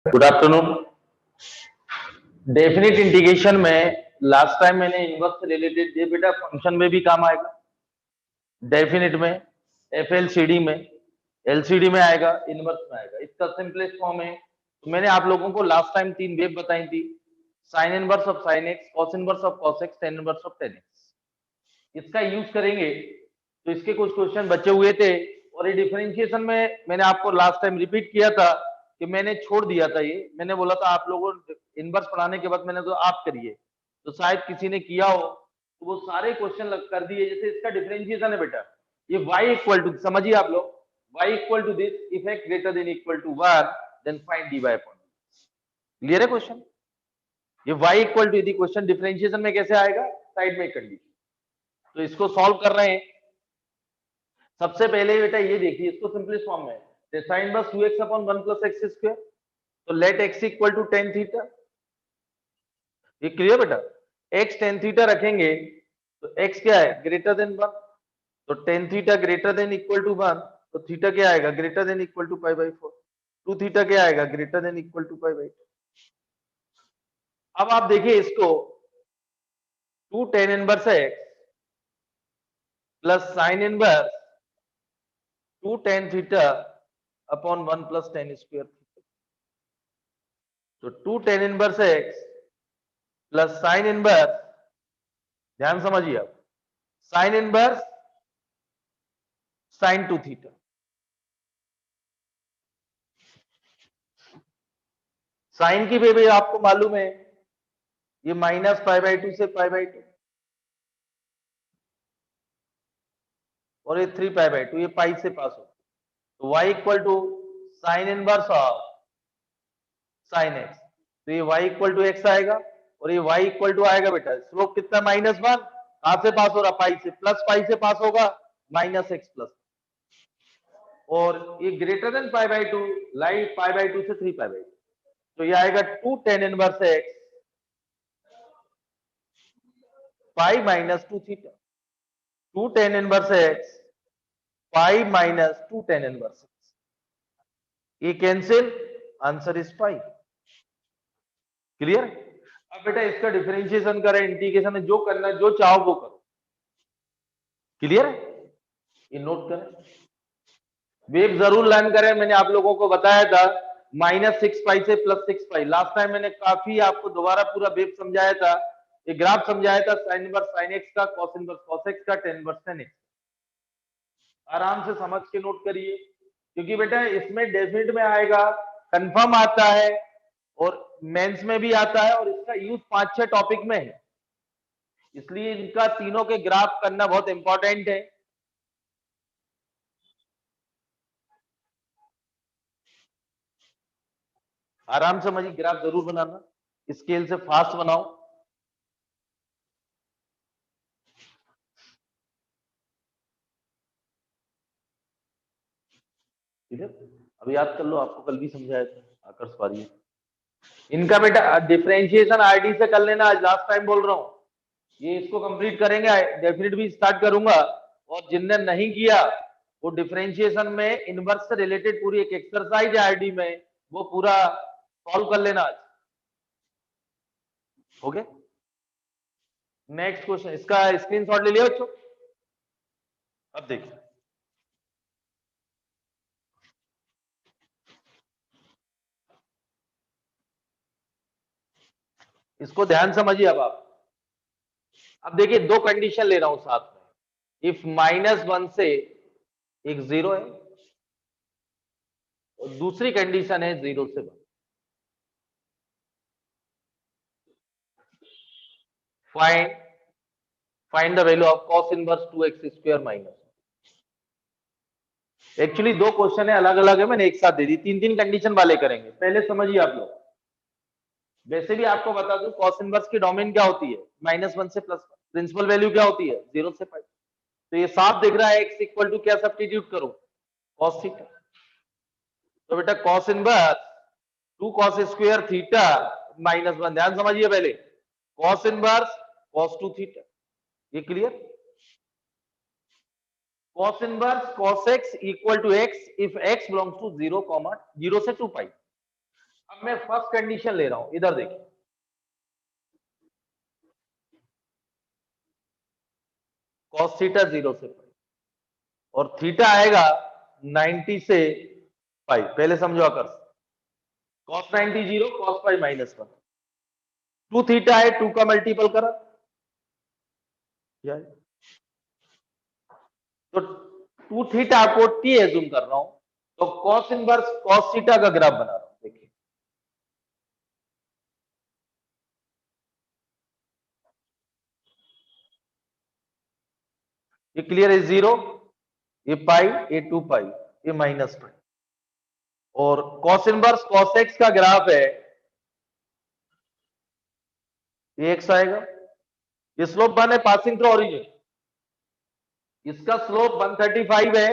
Good afternoon. Definite integration में last time मैंने inverse से रिलेटेड ये बेटा फंक्शन में भी काम आएगा, डेफिनेट में, एफएलसीडी में, एलसीडी में आएगा, इनवर्स में आएगा। इसका सिंपलेस्ट फॉर्म है, तो मैंने आप लोगों को लास्ट टाइम 3 वेव बताई थी, sign inverse of sine x, cos inverse of cos x, ten inverse of tan x. इसका यूज करेंगे तो इसके कुछ क्वेश्चन बचे हुए थे, और ये डिफरेंशिएशन में मैंने आपको लास्ट टाइम रिपीट किया था कि मैंने छोड़ दिया था। ये मैंने बोला था आप लोगों इनवर्स पढ़ाने के बाद मैंने तो आप करिए, तो शायद किसी ने किया हो तो वो सारे क्वेश्चन कर दिए। जैसे इसका डिफरेंशिएशन है बेटा, ये y इक्वल टू, समझिए आप लोग, y equal to this, if x greater than equal to 1 then find dy upon. Clear है क्वेश्चन? ये y इक्वल टू, यदि क्वेश्चन डिफरेंशिएशन में कैसे आएगा, साइड में कंडीशन, तो इसको सॉल्व कर रहे हैं। सबसे पहले बेटा ये देखिए, इसको सिंपलेस्ट फॉर्म में साइन बस 2x upon 1 plus x square, तो let x equal to tan theta. ये क्लियर बेटा? x टेन थीटा रखेंगे तो x क्या है, ग्रेटर देन 1, तो tan theta greater than equal to 1, तो थीटा क्या आएगा, greater than equal to pi by 4। Two theta क्या आएगा, greater than equal to pi by 2। अब आप देखिए इसको, two tan inverse x plus sine inverse two tan theta upon 1 plus tan square theta, तो two tan inverse x plus sine inverse, ध्यान समझिए आप, sine inverse sine two theta. Sine की भी आपको मालूम है, ये माइनस पाई बाई 2 से पाई बाई 2, और ये 3 पाई बाई 2, ये पाई से पास हो, तो y equal to sine inverse of sine x, तो ये y इक्वल टू एक्स आएगा, और ये y इक्वल टू आएगा बेटा, स्लोप कितना, -1, कहां से पास हो रहा, पाई से, प्लस पाई से पास होगा, माइनस एक्स प्लस, और ये greater than pi by 2, like pi by 2 से 3 पाई बाई 2, तो ये आएगा two tan inverse X pi minus 2 theta, two tan inverse X pi minus two tan inverse X, ये cancel, answer is pi. Clear? अब बेटा इसका differentiation करें, integration में जो करना है, जो चाहो वो करो। क्लियर है? ये नोट करें, वेव जरूर लर्न करें। मैंने आप लोगों को बताया था -6 पाई से +6 पाई, लास्ट टाइम मैंने काफी आपको दोबारा पूरा वेव समझाया था, ये ग्राफ समझाया था, साइन इनवर्स साइन एक्स का, कॉस इनवर्स कॉस एक्स का, टेन इनवर्स टेन एक्स। आराम से समझ के नोट करिए, क्योंकि बेटा इसमें डेफिनेट में आएगा, कंफर्म आता है, और मेंस में भी आता है, और इसका यूज 5-6 टॉपिक में है, इसलिए इनका तीनों के ग्राफ करना बहुत इंपॉर्टेंट है। आराम से समझिए, ग्राफ जरूर बनाना, स्केल से फास्ट बनाओ। ठीक है, अब याद कर लो, आपको कल भी समझाया था, आकर सवारी इनका बेटा डिफरेंशिएशन आरडी से कर लेना, आज लास्ट टाइम बोल रहा हूं, ये इसको कंप्लीट करेंगे, डेफिनेट भी स्टार्ट करूंगा, और जिनने नहीं किया वो डिफरेंशिएशन में इनवर्स से रिलेटेड पूरी एक एक्सरसाइज है आरडी में, वो पूरा सॉल्व कर लेना आज। ओके, नेक्स्ट क्वेश्चन, इसका स्क्रीनशॉट ले लिया बच्चों। अब देखिए, इसको ध्यान समझिए। अब देखिए, दो कंडीशन ले रहा हूं साथ में, इफ -1 से एक 0 है, और दूसरी कंडीशन है 0 से 1। Find the value of cos inverse 2x square minus. Actually दो क्वेश्चन है, अलग अलग है, मैंने एक साथ दे दी, 3-3 कंडीशन वाले करेंगे। पहले समझिए आप लोग, वैसे भी आपको बता दूं, कॉस इनवर्स की डोमेन क्या होती है, -1 से प्लस, प्रिंसिपल वैल्यू क्या होती है, 0 से पाई। तो ये साफ दिख रहा है, x इक्वल टू क्या सब्स्टिट्यूट करो, कॉस थीटा, तो बेटा cos inverse 2 cos square theta -1, ध्यान समझिए पहले, कॉस इनवर्स कॉस 2 थीटा। ये clear? cos inverse cos x equal to x if x belongs to 0, 0 से 2 पाई। अब मैं फर्स्ट कंडीशन ले रहा हूं, इधर देखिए, cos थीटा 0 से पाई और थीटा आएगा 90 से पाई। पहले समझो कर, cos 90 0, cos पाई -1, 2 थीटा है, 2 का मल्टीपल करा, तो 2 थीटा को t एज्यूम कर रहा हूं, तो cos इनवर्स cos थीटा का ग्राफ बना रहा हूं। देखिए ये क्लियर है, 0, ये पाई, ये 2 पाई, ये माइनस पाई, और cos इनवर्स cos x का ग्राफ है, ये x आएगा, ये स्लोप 1 है पासिंग थ्रू ओरिजिन, इसका स्लोप 135 है,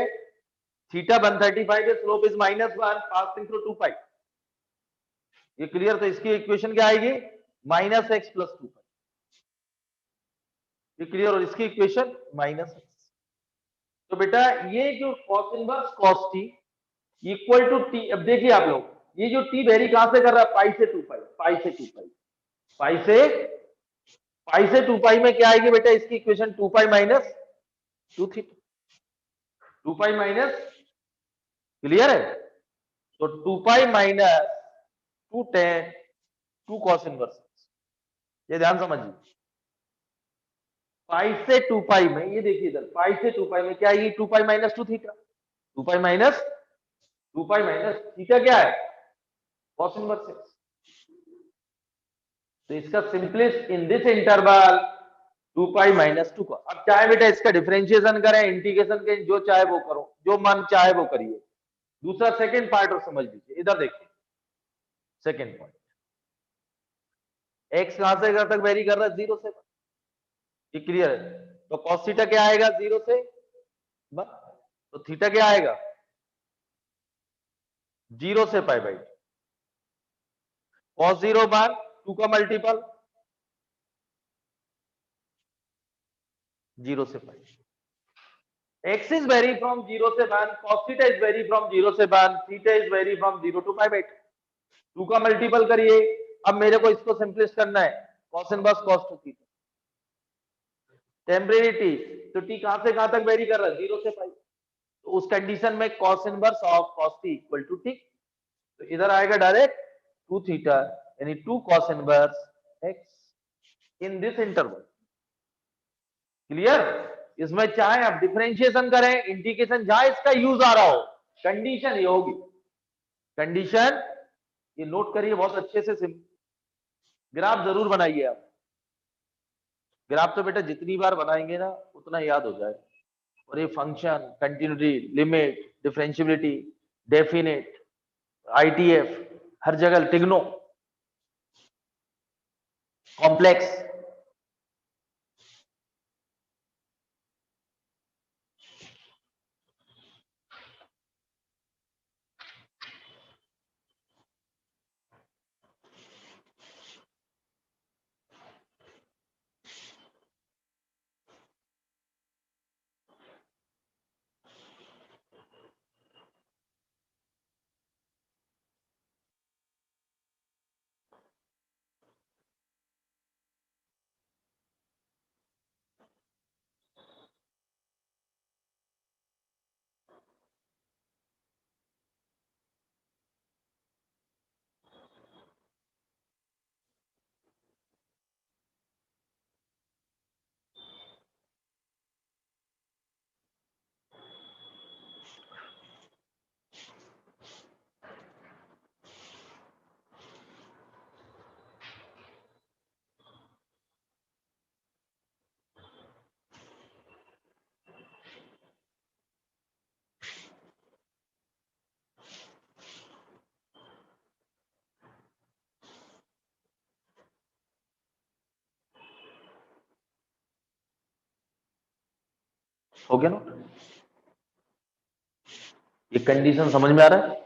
थीटा 135 है, स्लोप इज -1 पासिंग थ्रू 2 पाई। ये क्लियर, तो इसकी इक्वेशन क्या आएगी, -x + 2 पाई। ये क्लियर, और इसकी इक्वेशन -x। तो बेटा ये जो cos inverse cos t equal to t, अब देखिए आप लोग, ये जो t वेरी कहां से कर रहा है, पाई से 2 पाई, पाई से 2 पाई, पाई से 2 पाई में क्या आएगी बेटा, इसकी इक्वेशन 2 पाई -2 थीटा, 2 पाई माइनस, क्लियर है, तो 2 पाई -2 tan 2 cos इनवर्स, ये ध्यान समझिए, पाई से 2 पाई में, ये देखिए इधर पाई से 2 पाई में क्या आएगी, 2 पाई -2 थीटा, 2 पाई माइनस थीटा क्या है, cos इनवर्स x। तो इसका सिंपलेस्ट इन दिस इंटरवल 2 पाई -2 का। अब चाहे बेटा इसका डिफरेंशिएशन करें, इंटीग्रेशन के, जो चाहे वो करो, जो मन चाहे वो करिए। दूसरा सेकंड पार्ट और समझ लीजिए, इधर देखिए सेकंड पॉइंट, x कहां से कहां तक वेरी कर रहा है, 0 से 1, ये क्लियर है, तो cos थीटा क्या आएगा, 0 से 1, तो थीटा क्या आएगा, 0 से पाई बाई, cos 0 1, 2 का मल्टीपल, 0 से पाई, x is vary from 0 से 1, cos theta is vary from 0 से 1, theta is vary from 0 to pi by 2 का मल्टीपल करिए। अब मेरे को इसको सिंपलिस्ट करना है, cos inverse cos 2 theta, temporary t, तो t कहां से कहां तक वेरी कर रहा है, 0 से पाई, तो उस कंडीशन में cos inverse of cos t equal to t, तो इधर आएगा डायरेक्ट 2 थीटा, यानी 2 cos inverse x in this interval. Clear, इसमें चाहे आप डिफरेंशिएशन करें, इंटीग्रेशन, जहां इसका यूज आ रहा हो, कंडीशन ये होगी, कंडीशन ये नोट करिए बहुत अच्छे से, ग्राफ जरूर बनाइए आप, ग्राफ तो बेटा जितनी बार बनाएंगे ना उतना याद हो जाएगा, और ये function, continuity, limit, differentiability, definite, ITF, हर जगह टिग्नो, कॉम्प्लेक्स, हो गया ना, ये कंडीशन समझ में आ रहा है।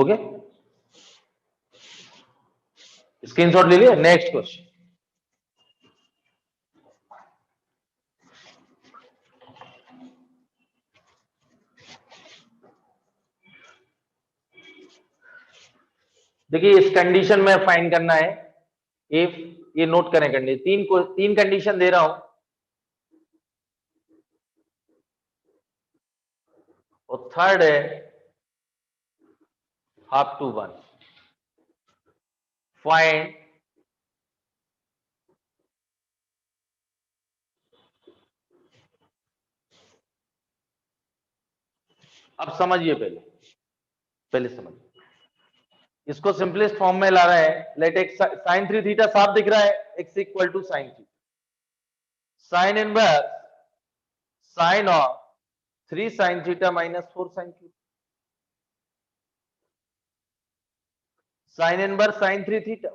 हो गया, स्क्रीनशॉट ले लिया। नेक्स्ट क्वेश्चन, देखिए इस कंडीशन में फाइंड करना है इफ, ये नोट करें कंडीशन, तीन कंडीशन दे रहा हूं और थर्ड है हाफ टू वन, फाइंड अब समझिए, पहले समझिए, इसको सिंपलेस्ट फॉर्म में ला रहा है। लेट एक्स साइन 3 थीटा साफ दिख रहा है, x equal to sine theta, sine inverse sine of 3 sine theta minus 4 sine theta, sine inverse sine 3 theta.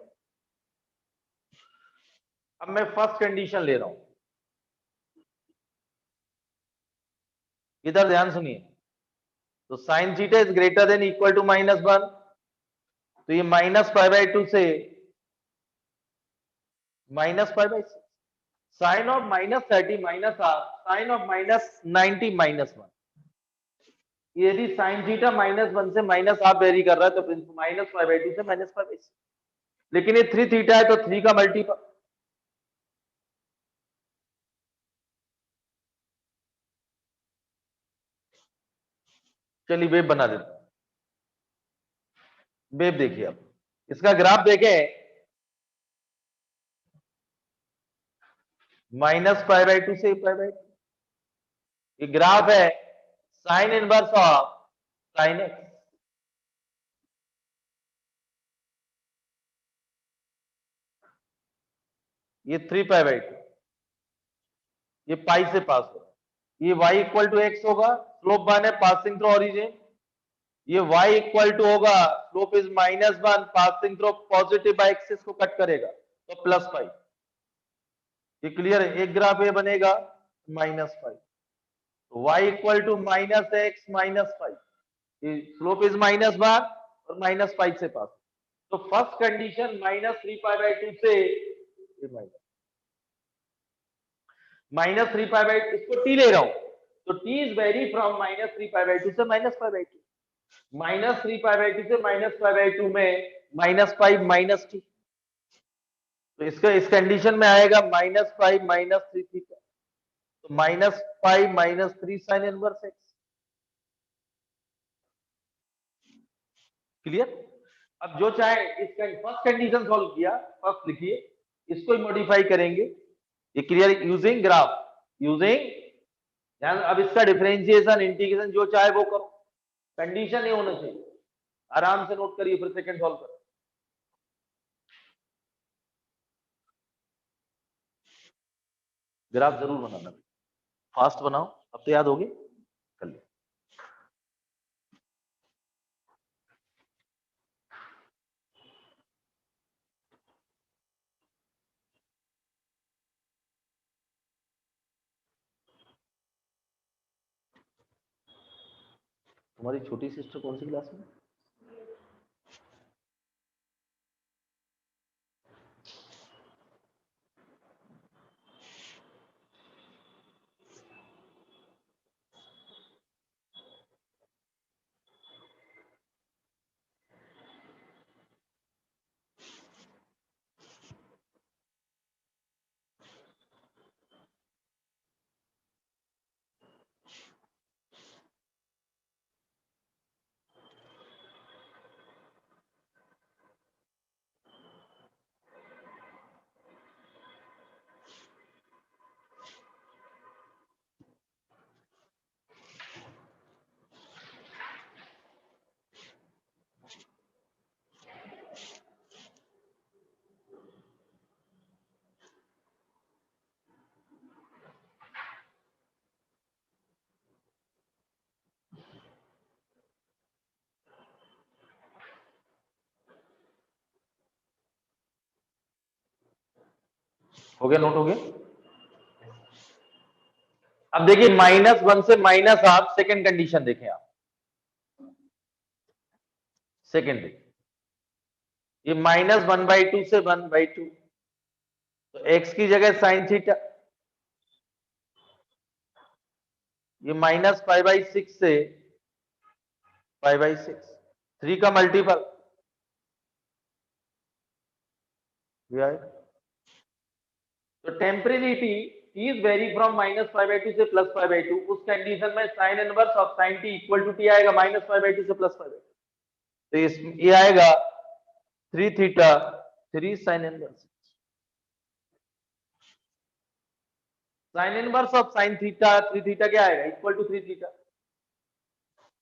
अब मैं फर्स्ट कंडीशन ले रहा हूं, इधर ध्यान सुनिए। तो sine theta is greater than equal to -1, तो ये -π/2 से -π/6, sine of -30 minus half, sine of -90 -1। यदि साइन थीटा -1 से -हाफ वेरी कर रहा है तो -π/2 से -π/6, लेकिन ये 3 थीटा है तो 3 का मल्टीपल। चलिए वेव बना देते हैं। वेव देखिए, अब इसका ग्राफ देखें, -π/2 से π/2, ये ग्राफ है sine inverse of sine x, ये 3π/2, ये पाई से पास हो, ये y इक्वल टू एक्स होगा, स्लोप 1 है पासिंग थ्रू ओरिजिन, ये y इक्वल टू होगा, slope is -1 passing through positive y axis को कट करेगा तो +π। ये क्लियर है, एक ग्राफ ये बनेगा -π, तो y इक्वल टू -x -π, ये स्लोप इज -1 और -π से पास। तो फर्स्ट कंडीशन -3π/2 से -3π/2, इसको t ले रहा हूं, तो t इज वेरी फ्रॉम -3π/2 से -π/2, -3π/2 से -π/2 में -π -t, तो इसका इस कंडीशन में आएगा -π -3 थीटा, तो -π -3 साइन इनवर्स एक्स। क्लियर? अब जो चाहे इसका फर्स्ट कंडीशन सॉल्व किया, फर्स्ट लिखिए, इसको ही मॉडिफाई करेंगे, ये क्लियर, यूजिंग ग्राफ, यूजिंग, अब इसका डिफरेंशिएशन इंटीग्रेशन जो चाहे वो करो, कंडीशन ये होना चाहिए। आराम से नोट करिए, फिर सेकंड सॉल्व करो। ग्राफ जरूर बनाना, फास्ट बनाओ, अब तो याद होगी, कर लिया। तुम्हारी छोटी सिस्टर कौन सी क्लास में? हो गया, नोट हो गया। अब देखिए -1 से -हाफ, सेकंड कंडीशन देखें आप, सेकेंड देखिए, ये -1/2 से 1/2, तो x की जगह साइन थीटा, ये -π/6 से π/6, 3 का मल्टीपल ये आएगा। तो temporary t is very from -π/2 से +π/2, उस कंडीशन में sine inverse of sine t equal to t आएगा -π/2 से +π/2, तो ये आएगा 3 theta 3 sine inverse. Sine inverse of sine theta 3 theta क्या आएगा इक्वल टू 3 थीटा।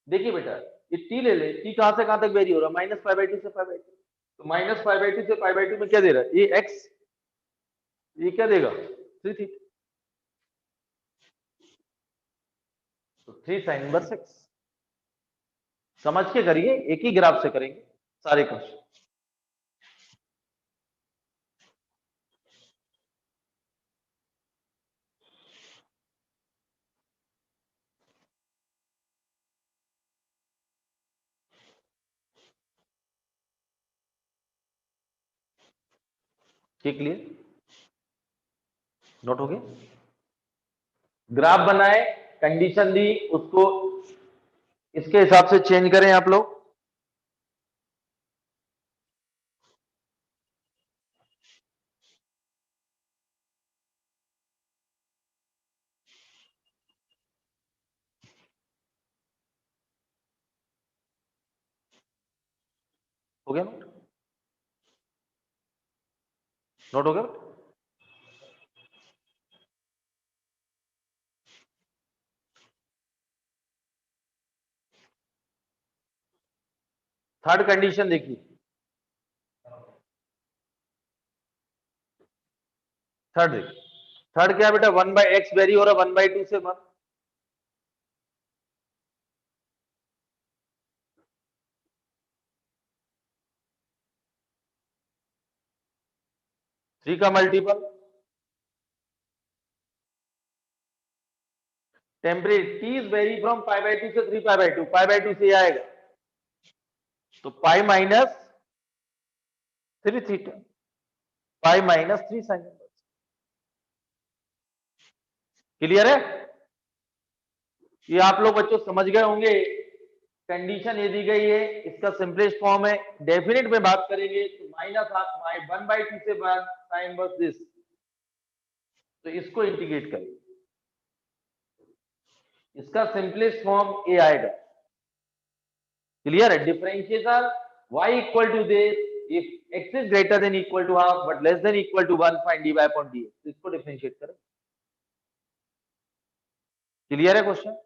देखिए बेटा, ये t ले ले, t कहां से कहां तक वेरी हो रहा है -π/2 से π/2, तो -π/2 से π/2 में क्या दे रहा है ये x, ये क्या देगा 3 थीटा, तो 3 साइन इनवर्स x। समझ के करिए, एक ही ग्राफ से करेंगे सारे क्वेश्चन। ठीक, क्लियर, नोट हो गया। ग्राफ बनाए, कंडीशन दी, उसको इसके हिसाब से चेंज करें आप लोग। हो गया नोट, नोट हो गया। थर्ड कंडीशन देखिए, थर्ड देखिए, थर्ड क्या बेटा 1/x वेरी हो रहा है 1/2 से 1, थ्री का multiple, temporary t is very from π/2 से 3π/2, π/2 से आएगा तो pi minus 3 theta, pi -3 sine inverse. Clear है, ये आप लोग बच्चों समझ गए होंगे। कंडीशन ये दी गई है, इसका सिंपलेस्ट फॉर्म है, डेफिनेट में बात करेंगे तो -1/2 से 1 साइन इनवर्स दिस, तो इसको इंटीग्रेट करें, इसका सिंपलेस्ट फॉर्म ए आएगा। क्लियर है, differentiation y equal to this if x is greater than equal to half but less than equal to 1 find dy upon dx, तो इसको डिफरेंशिएट करें। क्लियर है क्वेश्चन,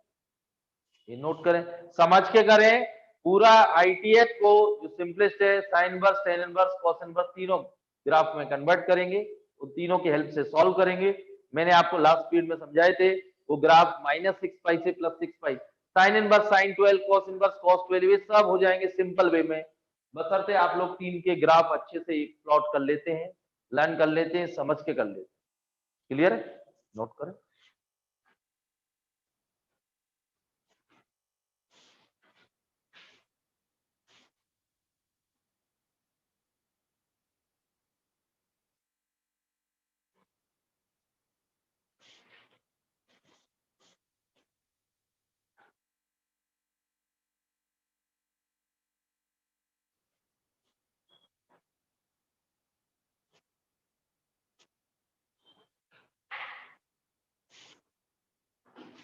ये नोट करें, समझ के करें। पूरा आईटीएफ को जो सिंपलेस्ट है sine inverse, tan inverse, cos inverse तीनों ग्राफ में कन्वर्ट करेंगे, उन तीनों की हेल्प से सॉल्व करेंगे। मैंने आपको लास्ट पीरियड में समझाए थे, वो ग्राफ -6π से +6π, sine inverse sine 12, cos inverse cos 12, ये सब हो जाएंगे सिंपल वे में, बशर्ते आप लोग तीन के ग्राफ अच्छे से प्लॉट कर लेते हैं, लर्न कर लेते हैं, समझ के कर लेते हैं। क्लियर है, नोट करें।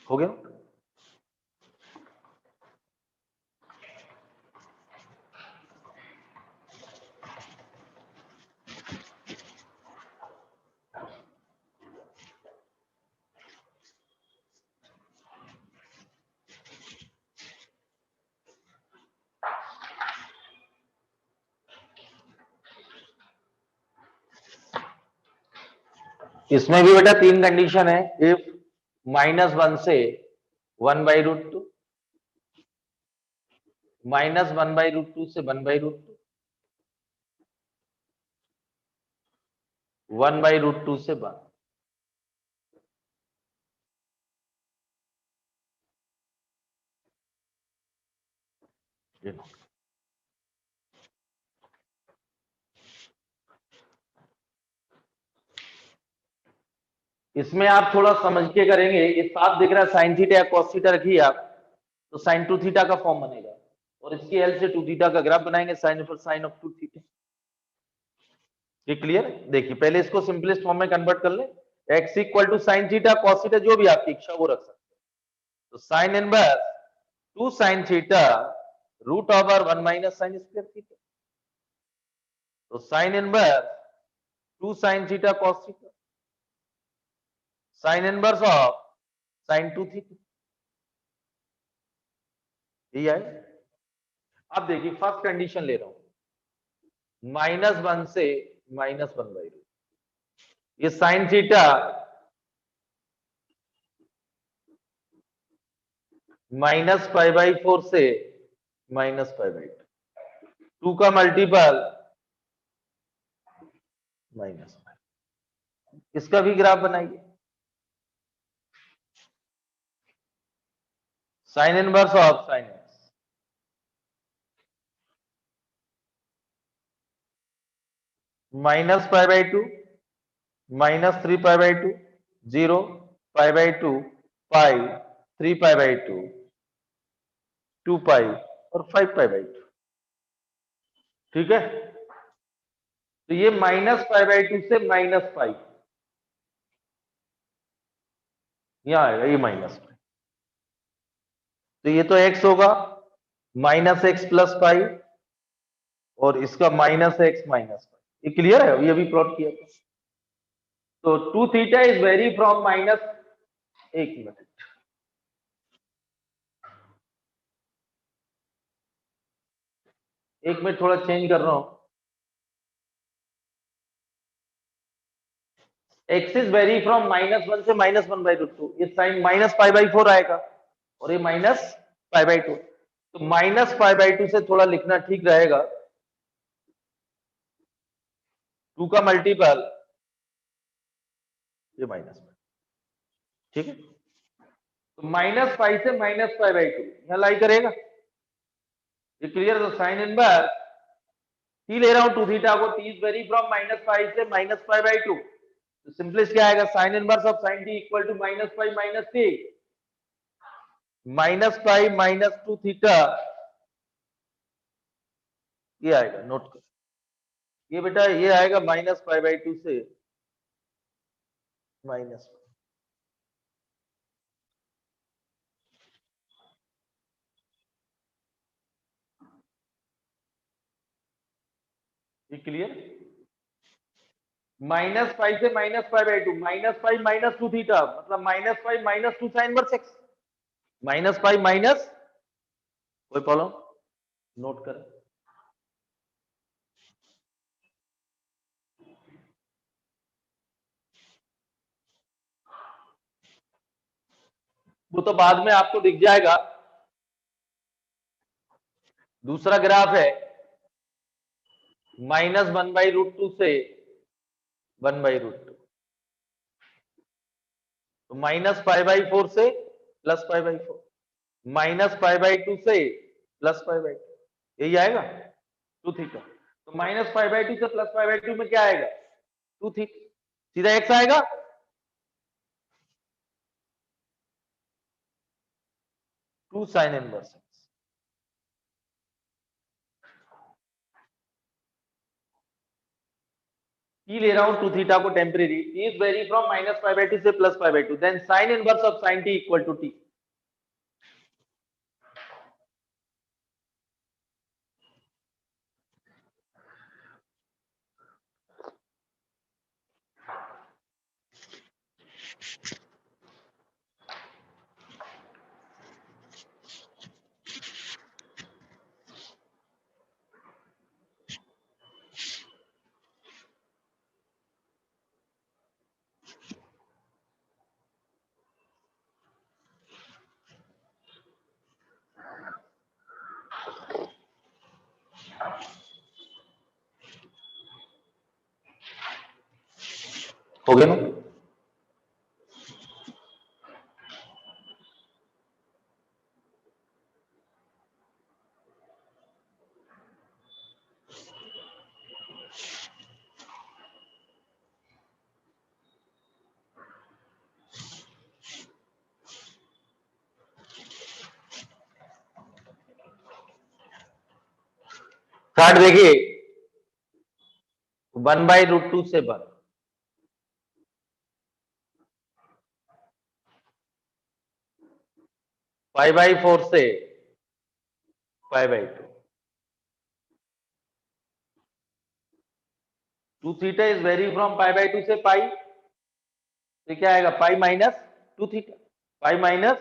हो गया, इसमें भी बेटा तीन कंडीशन है, इफ -1 से 1/√2, -1/√2 से 1/√2, 1/√2 से 1। इसमें आप थोड़ा समझ के करेंगे, ये साफ दिख रहा है साइन थीटा या कॉस थीटा रखिए आप, तो साइन 2 थीटा का फॉर्म बनेगा, और इसकी एल से 2 थीटा का ग्राफ बनाएंगे, साइन पर साइन ऑफ 2 थीटा। ये क्लियर? देखिए पहले इसको सिंपलेस्ट फॉर्म में कन्वर्ट कर ले, x equal to sine theta cos theta, जो भी आपकी इच्छा वो रख सकते हैं। तो sine inverse 2 sine theta root over 1 minus sine square theta, तो sine inverse 2 sine theta cos theta, sine inverse of sine 2 theta, यही है। अब देखिए फर्स्ट कंडीशन ले रहा हूं, -1 से -1/2, ये साइन थीटा -π/4 से -π/2, 2 का मल्टीपल माइनस, इसका भी ग्राफ बनाइए, sine inverse of sine X, -π/2 -3π/2 0 π/2 π 3π/2 2π और 5π/2, ठीक है। तो ये -π/2 से -π, यहां आएगा ये -π, तो ये तो x होगा -x + π, और इसका -x - π, ये क्लियर है, ये भी प्लॉट किया था। तो 2 theta is very from minus, एक मिनट, एक मिनट थोड़ा चेंज कर रहा हूं, x इज वेरी फ्रॉम -1 से -1/2, ये साइन -π/4 आएगा, और ये -π/2, तो -π/2 से थोड़ा लिखना ठीक रहेगा, 2 का मल्टीपल ये माइनस, ठीक है। तो -π से -π/2 यहां लाई करेगा, ये क्लियर? तो साइन इनवर्स t ले रहा हूं 2 थीटा को, t इज वेरी फ्रॉम -π से -π/2, तो सिंपलेस्ट क्या आएगा, sine inverse of sine t equal to -π - t, -π - 2 theta, ये आएगा, नोट कर, ये बेटा ये आएगा -π/2 से माइनस, ये क्लियर? -π से -π/2, -π - 2 थीटा, मतलब -π - 2 साइन इनवर्स x, -π माइनस, कोई प्रॉब्लम, नोट कर, वो तो बाद में आपको दिख जाएगा। दूसरा ग्राफ है -1/√2 से 1/√2, तो -π/4 से +π/4, -π/2 से +π/2, यही आएगा 2 थीटा, तो -π/2 से +π/2 में क्या आएगा, 2 थीटा, सीधा x आएगा, टू साइन इनवर्स, t ले रहा हूं 2 थीटा को temporary, t is very from -π/2 से +π/2, then sine inverse of sine t equal to t, हो गया ना? थर्ड देखिए 1/√2 से 1, π/4 से π/2, 2 थीटा इज वेरी फ्रॉम π/2 से पाई, तो क्या आएगा pi minus 2 theta, pi minus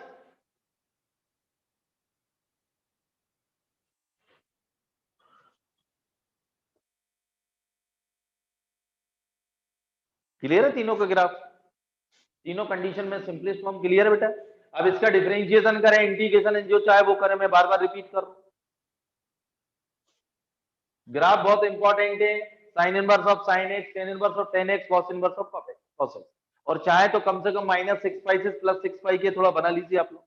clear है तीनों का ग्राफ, तीनों कंडीशन में सिंपलेस्ट फॉर्म क्लियर है बेटा। अब इसका डिफरेंशिएशन करें, इंटीग्रेशन जो चाहे वो करें, मैं बार बार रिपीट कर रहा हूं। ग्राफ बहुत इंपॉर्टेंट है, sine inverse of sine x, ten inverse of tan x, cos inverse of cos x, और चाहे तो कम से कम -6 से +6 के थोड़ा बना लीजिए आप लोग।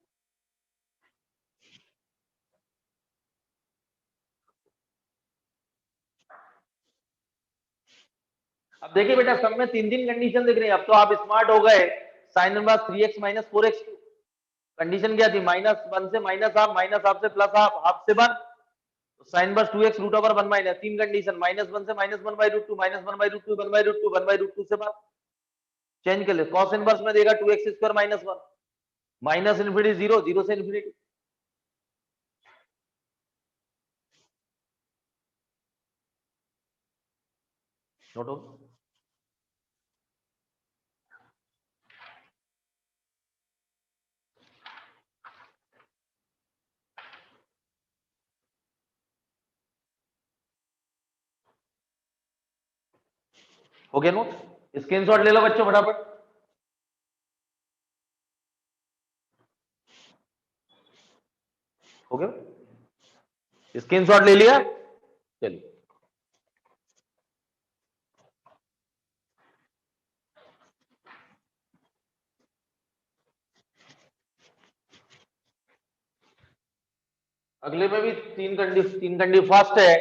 अब देखिए बेटा सब में तीन तीन कंडीशन दिख रही है, अब तो आप स्मार्ट हो गए। Sign inverse 3x - 4x, condition क्या थी -1 से -हाफ, -हाफ से +हाफ, हाफ से 1, साइन इनवर्स 2x √1 - तीन कंडीशन, -1 से -1/√2, -1/√2, 1/√2, 1/√2 से 1 चेंज कर ले। कॉस इनवर्स में देगा 2x² -1, माइनस इन्फिनिटी 0, 0 से इन्फिनिटी। नोट हो गया नोट, स्क्रीनशॉट ले लो बच्चों फटाफट। हो गया, स्क्रीनशॉट ले लिया, चलिए अगले में भी तीन कंडी फर्स्ट है,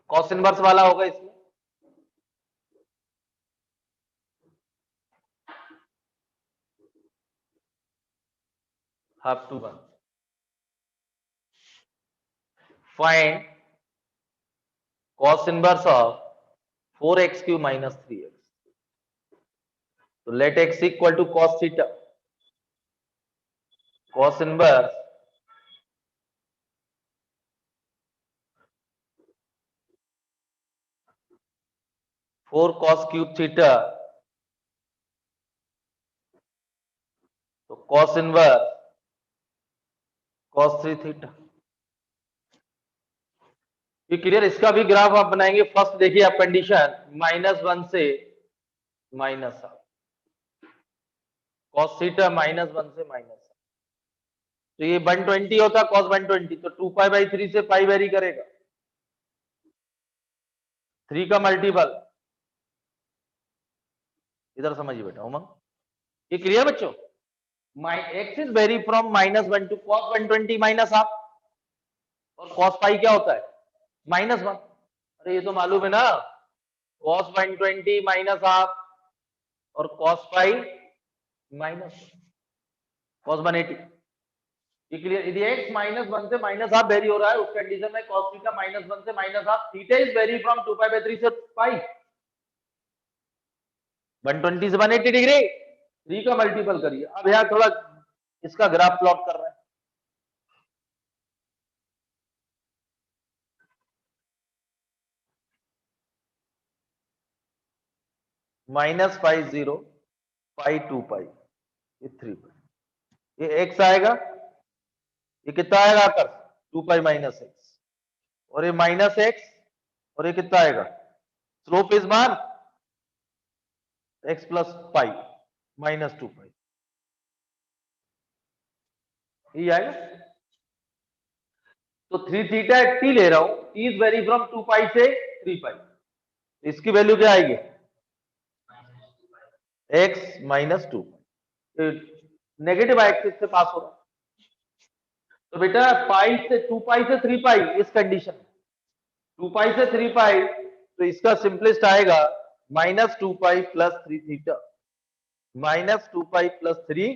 कॉस इनवर्स वाला होगा इसमें, half to 1, find cos inverse of 4x³ - 3x, तो let x equal to cos theta, cos inverse 4 cos³ theta, तो कॉस इनवर्स cos 3 थीटा। ये क्लियर, इसका भी ग्राफ आप बनाएंगे। फर्स्ट देखिए आप कंडीशन -1 से -हाफ, cos थीटा -1 से -हाफ, तो ये 120 होता cos 120, तो 2π/3 से पाई वेरी करेगा, 3 का मल्टीपल, इधर समझिए बेटा उमंग, ये क्लियर बच्चों। x is very from -1 to cos 120 -half, और cos पाई क्या होता है -1, अरे ये तो मालूम है ना, cos 120 -हाफ और cos पाई cos 180, ये क्लियर। यदि x -1 से -हाफ वेरी हो रहा है, उस कंडीशन में cos थीटा -1 से -half, theta is very from 2π/3 से पाई, 120 से 180 डिग्री, 3 का मल्टीपल करिए। अब यहाँ थोड़ा इसका ग्राफ प्लॉट कर रहे हैं, -π0, π2π, ये 3π, ये x आएगा, ये कितना आएगा आकर 2π - x, और ये -x, और ये कितना आएगा, स्लोप इज मान x + π -2π, ये आएगा। तो 3 थीटा t ले रहा हूं, t इज वेरी फ्रॉम 2π से 3π, इसकी वैल्यू क्या आएगी x - 2π, नेगेटिव एक्सिस से पास हो रहा, तो बेटा पाई से 2π से 3π, इस कंडीशन 2π से 3π, तो इसका सिंपलेस्ट आएगा -2π + 3 थीटा, -2π + 3,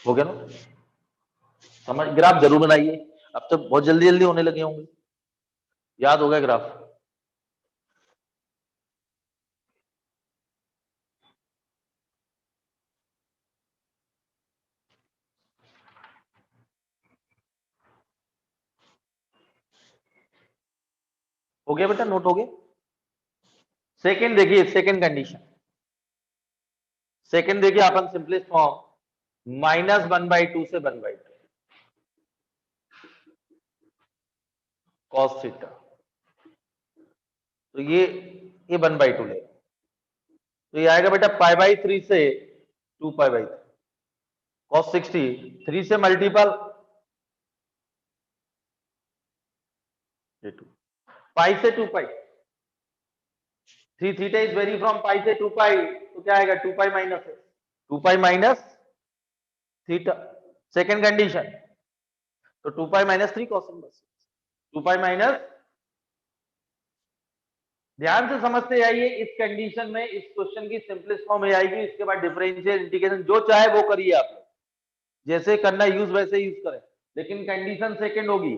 हो गया ना? समझ, ग्राफ जरूर बनाइए, अब तो बहुत जल्दी जल्दी होने लगे होंगे, याद हो गया ग्राफ? हो गया बेटा, नोट हो गया? सेकंड देखिए, सेकंड कंडीशन, सेकंड देखिए अपन सिंपलेस्ट फॉर्म -1/2 से 1/2 cos थीटा, तो ये 1/2 ले, तो ये आएगा बेटा π/3 से 2π/3 cos 60, 3 से मल्टीपल ये 2 पाई से 2π, 3 theta is very from pi से 2π, तो क्या आएगा 2π minus 2π minus theta, second condition, तो 2π माइनस 3 cos इनवर्स, 2π माइनस, ध्यान से समझते आइए, इस कंडीशन में इस क्वेश्चन की सिंपलेस्ट फॉर्म में आएगी, इसके बाद डिफरेंशियल इंटीग्रेशन जो चाहे वो करिए आप, जैसे करना यूज वैसे यूज करें, लेकिन कंडीशन सेकंड होगी।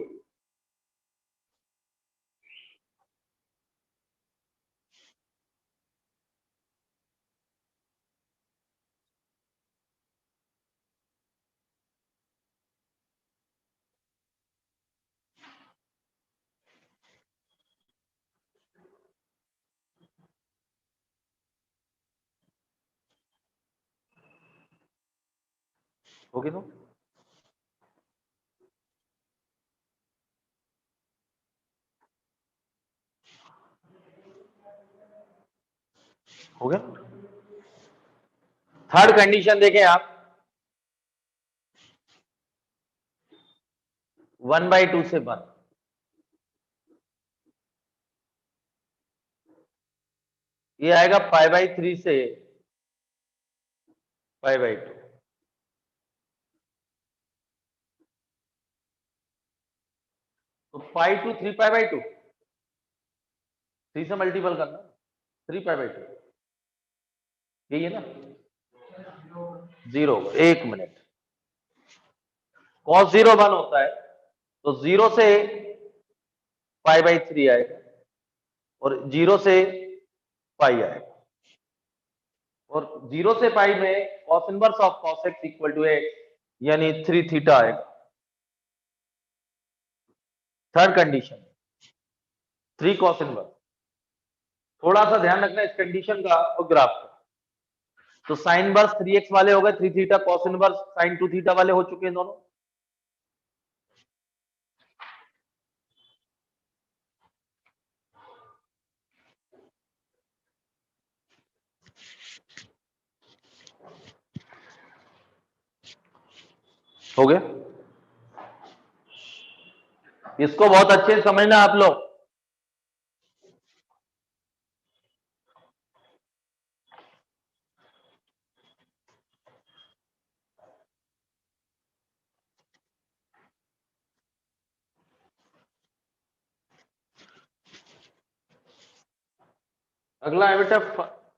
ओके ना? हो गया? थर्ड कंडीशन देखें आप, 1/2 से 1, ये आएगा π/3 से π/2, तो पाई टू 3π/2, 3 से मल्टीपल करना, 3π/2, यही है ना? 0, 1 मिनट, cos 0 1 होता है, तो 0 से π/3 आएगा और 0 से पाई आएगा, और 0 से पाई में cos inverse of cos x equal to x, यानी 3 थीटा आएगा। थर्ड कंडीशन 3 cos इनवर्स, थोड़ा सा ध्यान रखना इस कंडीशन का और ग्राफ का, तो साइन इनवर्स 3x वाले हो गए 3 theta, cos inverse sin 2 theta वाले हो चुके हैं दोनों। हो गया? इसको बहुत अच्छे से समझना आप लोग, अगला है बेटा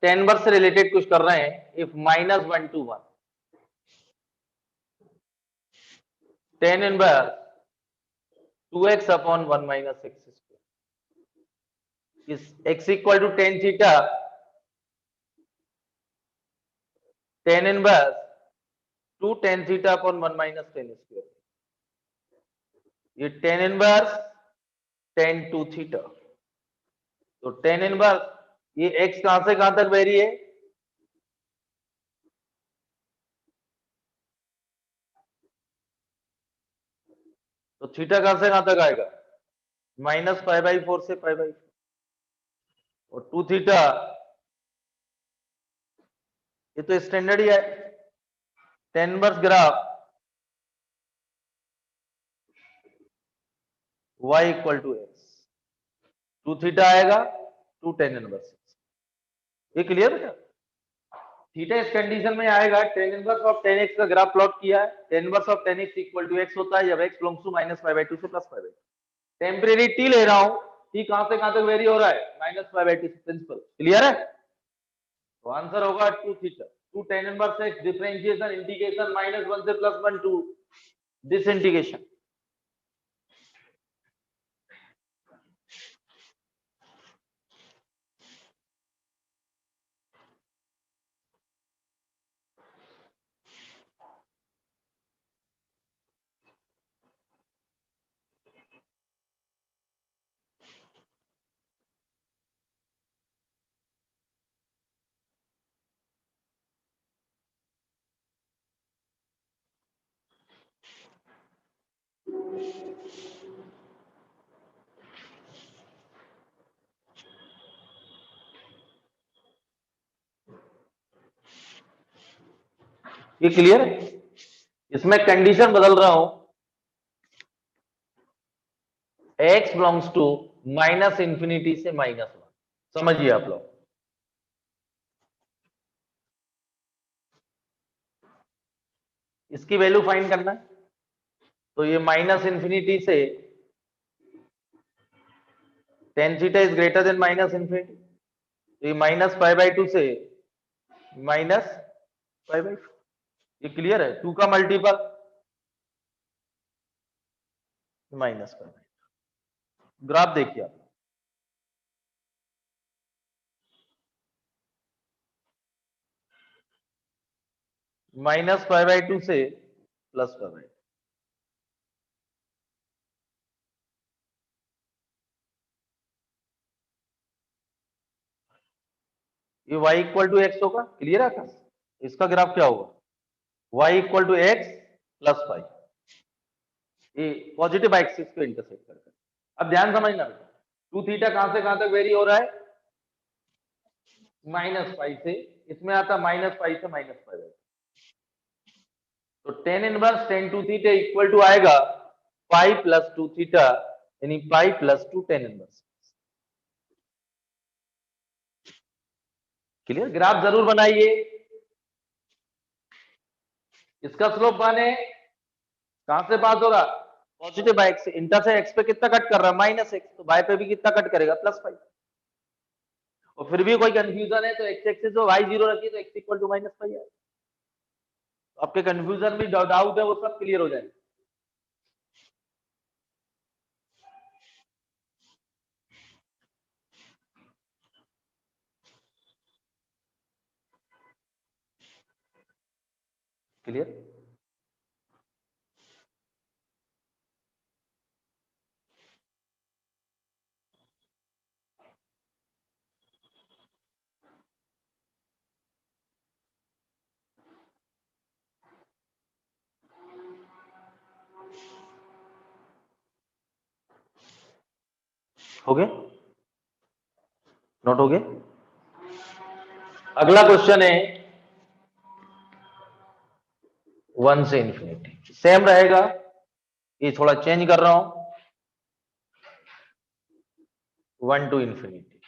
tan इनवर्स से रिलेटेड कुछ कर रहे हैं, if -1 to 1 tan inverse 2x upon 1 minus x square is x equal to tan theta, tan inverse 2 tan theta upon 1 minus tan square, ये tan इनवर्स tan 2 थीटा, तो tan इनवर्स ये x कहां से कहां तक वेरी है, तो theta कहां से कहां तक आएगा, -π/4 से π/4, और 2 थीटा ये तो स्टैंडर्ड ही है, tan inverse graph y equal to x, 2 theta आएगा 2 tan इनवर्स, ये क्लियर है? थीटा इस कंडीशन में आएगा, tan inverse of tan x का ग्राफ प्लॉट किया है, tan inverse of tan x equal to x होता है जब x बिलोंग्स टू -π/2 से +π/2, टेम्परेरी t ले रहा हूं, t कहां से कहां तक वेरी हो रहा है, -π/2 से प्रिंसिपल, क्लियर है? तो आंसर होगा 2 theta, two tan inverse x differentiation integration -1 से +1 टू दिस इंटीग्रेशन। ये क्लियर है? इसमें कंडीशन बदल रहा हूं, x बिलोंग्स टू -∞ से -1। समझिए आप लोग, इसकी वैल्यू फाइंड करना है। तो ये -∞ से tan theta is greater then -∞, तो ये -π/2 से -π/2। ये क्लियर है? 2 का मल्टीपल -π/2। ग्राफ देखिए आप, -π/2 से +π/2। ये y इक्वल टू x होगा। क्लियर है आकाश? इसका ग्राफ क्या होगा? y equal to x plus 5, ये पॉजिटिव एक्सिस को इंटरसेक्ट करता है। अब ध्यान समझना बेटा, 2 थीटा कहां से कहां तक वेरी हो रहा है? -π से, इसमें आता -π से -π/2। तो tan inverse tan 2 theta equal to आएगा π + 2 थीटा, यानी π + 2 tan इनवर्स। क्लियर? ग्राफ जरूर बनाइए। इसका स्लोप 1 है, कहां से पास होगा? पॉजिटिव एक्स से। इंटर से एक्स पे कितना कट कर रहा है? -x, तो बाय पे भी कितना कट करेगा? +5। और फिर भी कोई कंफ्यूजन है तो एक्स एक्सिस तो y 0 रखिए, तो x इक्वल टू -5 है। आपके कंफ्यूजन भी डाउट है वो सब क्लियर हो जाएगा। क्लियर? हो गए? नोट हो गए? अगला क्वेश्चन है 1 से इंफिनिटी। सेम रहेगा, ये थोड़ा चेंज कर रहा हूं, 1 टू इंफिनिटी।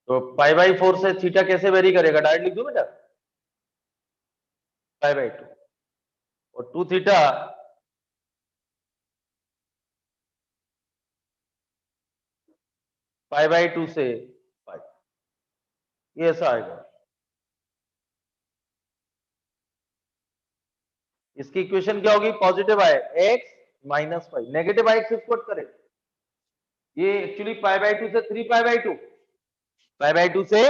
तो π/4 से थीटा कैसे वेरी करेगा? डायरेक्ट लिख दूं बेटा, π/2। और 2 थीटा π/2 से π, ये ऐसा आएगा। इसकी इक्वेशन क्या होगी? पॉजिटिव आए x -5, नेगेटिव आए शिफ्ट कट करे। ये एक्चुअली π/2 से 3π/2, π/2 से,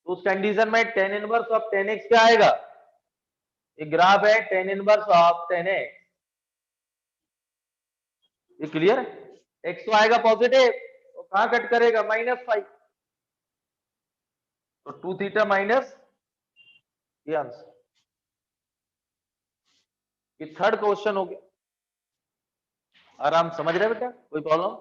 तो उस कंडीशन में tan inverse of tan x क्या आएगा? ये ग्राफ है tan inverse of tan x। ये क्लियर है? x तो आएगा पॉजिटिव, तो कहां कट करेगा? -5, तो 2 थीटा माइनस, ये आंसर। ये थर्ड क्वेश्चन हो गया। आराम समझ रहे बेटा? कोई प्रॉब्लम?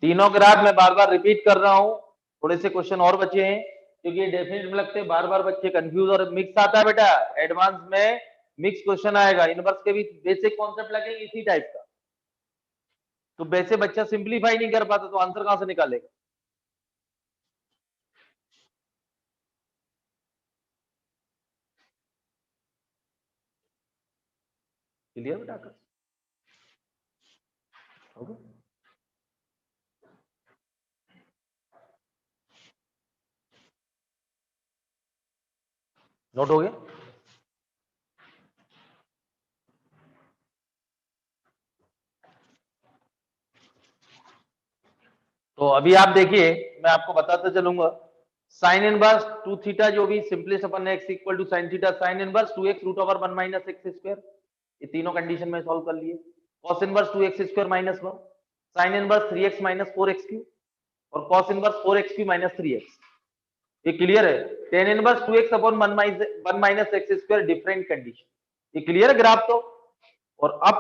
तीनों ग्राफ मैं बार बार रिपीट कर रहा हूं, थोड़े से क्वेश्चन और बचे हैं, क्योंकि ये डेफिनेट में लगते हैं बार बार बच्चे कंफ्यूज और मिक्स आता है बेटा। एडवांस में मिक्स क्वेश्चन आएगा, इनवर्स के भी बेसिक कॉन्सेप्ट लगेंगे इसी टाइप का। तो वैसे बच्चा सिंप्लीफाई नहीं कर पाता तो आंसर कहां से निकालेगा? क्लियर बेटा कर ओके। नोट हो गया। तो अभी आप देखिए, मैं आपको बताता चलूंगा। साइन इनवर्स 2 थीटा जो भी सिंपलेस्ट अपन ने x equal to sine theta sine inverse 2x root over 1 minus x square, ये तीनों कंडीशन में सॉल्व कर लिए। cos inverse 2x square minus 1, sine inverse 3x minus 4x cube और cos inverse 4x cube minus 3x। ये clear है। Tan inverse 2x upon 1 minus x square different condition, ये क्लियर है ग्राफ तो। और अब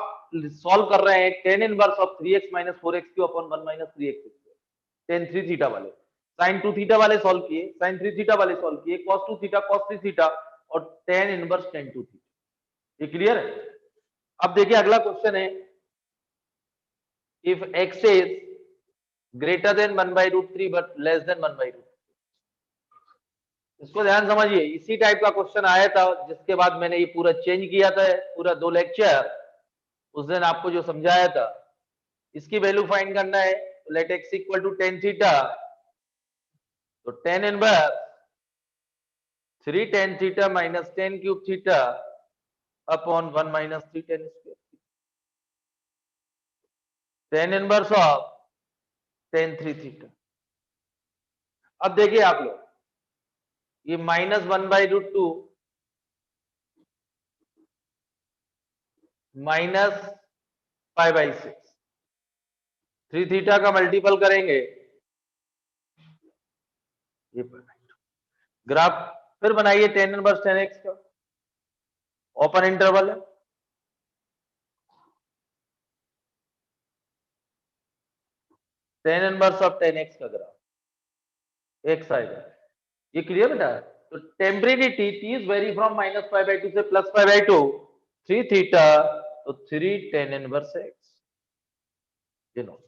सॉल्व कर रहे हैं tan inverse of 3x minus 4x cube upon 1 minus 3x square, ten 3 theta वाले। साइन 2 थीटा वाले सॉल्व किए, साइन 3 थीटा वाले सॉल्व किए, cos 2 थीटा cos 3 थीटा और टेन इनवर्स टेन 2 थीटा। ये क्लियर है। अब देखिए अगला क्वेश्चन है, if x is greater then 1/√3 but less then 1/√3। इसको ध्यान समझिए, इसी टाइप का क्वेश्चन आया था जिसके बाद मैंने ये पूरा चेंज किया था, पूरा 2 लेक्चर उस दिन आपको जो समझाया था। इसकी वैल्यू फाइंड करना है, let x equal to tan theta, तो tan inverse 3 tan theta minus tan cube theta upon 1 minus 3 tan square, tan inverse of tan 3 theta. अब देखिए आप लोग, ये माइनस 1/√2 माइनस 5/6, 3 थीटा का मल्टीपल करेंगे, ये ग्राफ फिर बनाइए टेन इनवर्स टेन एक्स का, ओपन इंटरवल है, tan inverse of tan X का ग्राफ एक्स आएगा। ये क्लियर बेटा। तो temporary T is very from -5/2 से +5/2, 3 थीटा तो 3 टेन इनवर्स एक्स, ये नोट।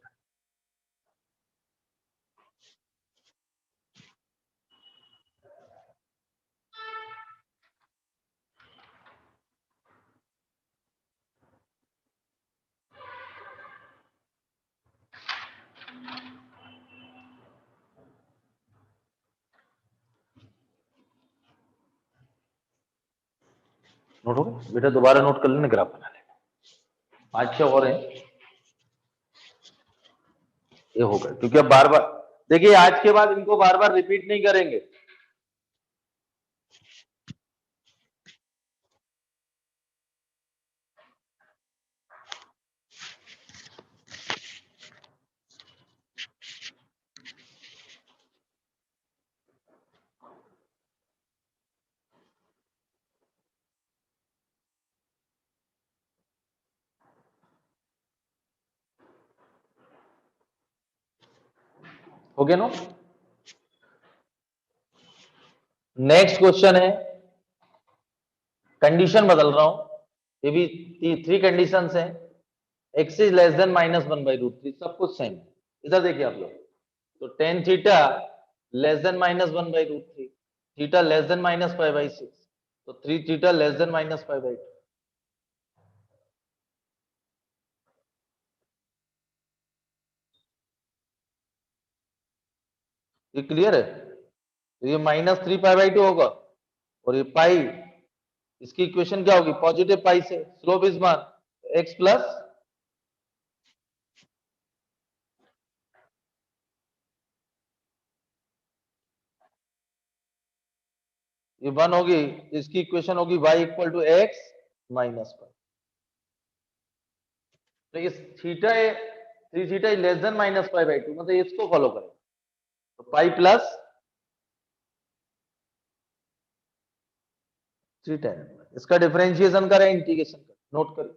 नोट हो गया बेटा, दोबारा नोट कर लेना, ग्राफ बना लेना। 5-6 और हैं, ये होगा क्योंकि अब बार बार देखिए, आज के बाद इनको बार बार रिपीट नहीं करेंगे। हो गया नो। नेक्स्ट क्वेश्चन है, कंडीशन बदल रहा हूं, ये भी 3 कंडीशंस हैं। x इज लेस देन -1/√3, सब कुछ सेम है। इधर देखिए आप लोग, तो tan theta less than -1/√3, theta less than -5/6, तो 3 थीटा लेस देन -5/2। ये क्लियर है। तो ये -3π/2 होगा और ये पाई, इसकी इक्वेशन क्या होगी, पॉजिटिव पाई से स्लोप इज 1, x प्लस ये 1 होगी, इसकी इक्वेशन होगी y equal to x minus 1। तो इस थीटा 3 थीटा लेस देन -5/2, मतलब इसको फॉलो करें, तो पाई प्लस 3 tan, इसका डिफरेंशिएशन करें, इंटीग्रेशन करें, नोट करें।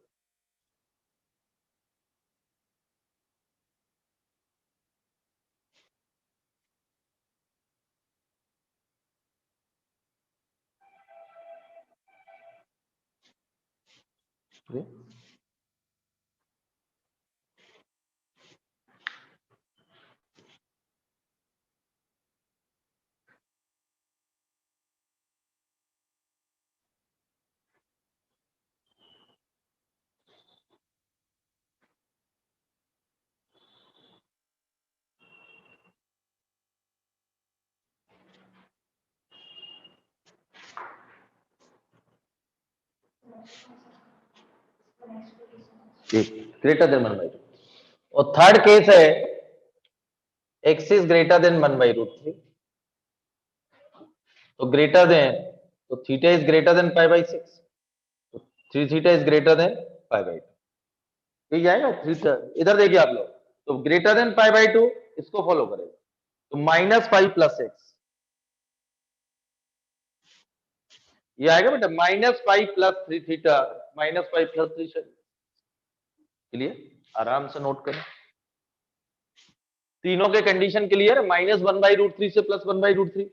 Greater than 1/2। और थर्ड केस है x इज ग्रेटर देन 1/√3, तो ग्रेटर देन, तो थीटा इज ग्रेटर देन π/6, तो 3 थीटा इज ग्रेटर देन π/2, ठीक जाएगा। थीटा इधर देखिए आप लोग, तो ग्रेटर देन π/2 इसको फॉलो करेगा, तो -5 + x, ये आएगा बेटा -5 + 3 थीटा, -5 + 3 क्लियर, आराम से नोट करें। तीनों के कंडीशन क्लियर है, -1/√3 से +1/√3।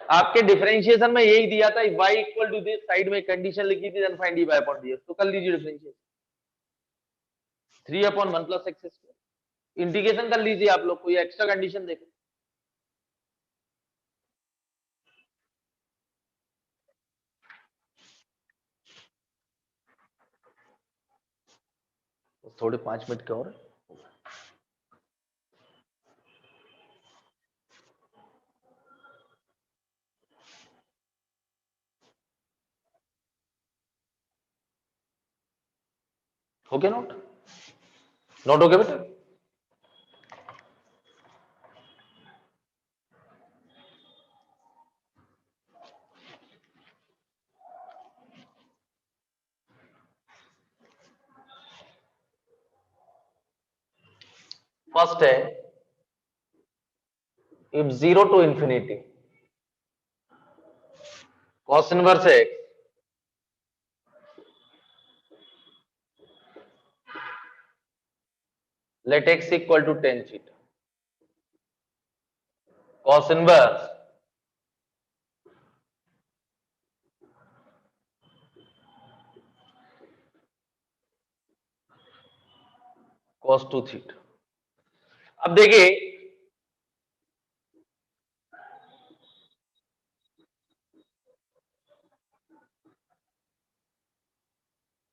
आपके डिफरेंशिएशन में यही दिया था, y equal to this, side में कंडीशन लिखी थी, then find dy upon dx, तो कर लीजिए डिफरेंशिएशन 3/1 + x²। इंटीग्रेशन कर लीजिए आप लोग, कोई एक्स्ट्रा कंडीशन देखो। थोड़े 5 मिनट के और हो गया। नोट हो गया बेटा। फर्स्ट है, if 0 to infinity cos inverse x let x equal to tan theta, cos inverse cos 2 theta। अब देखिए,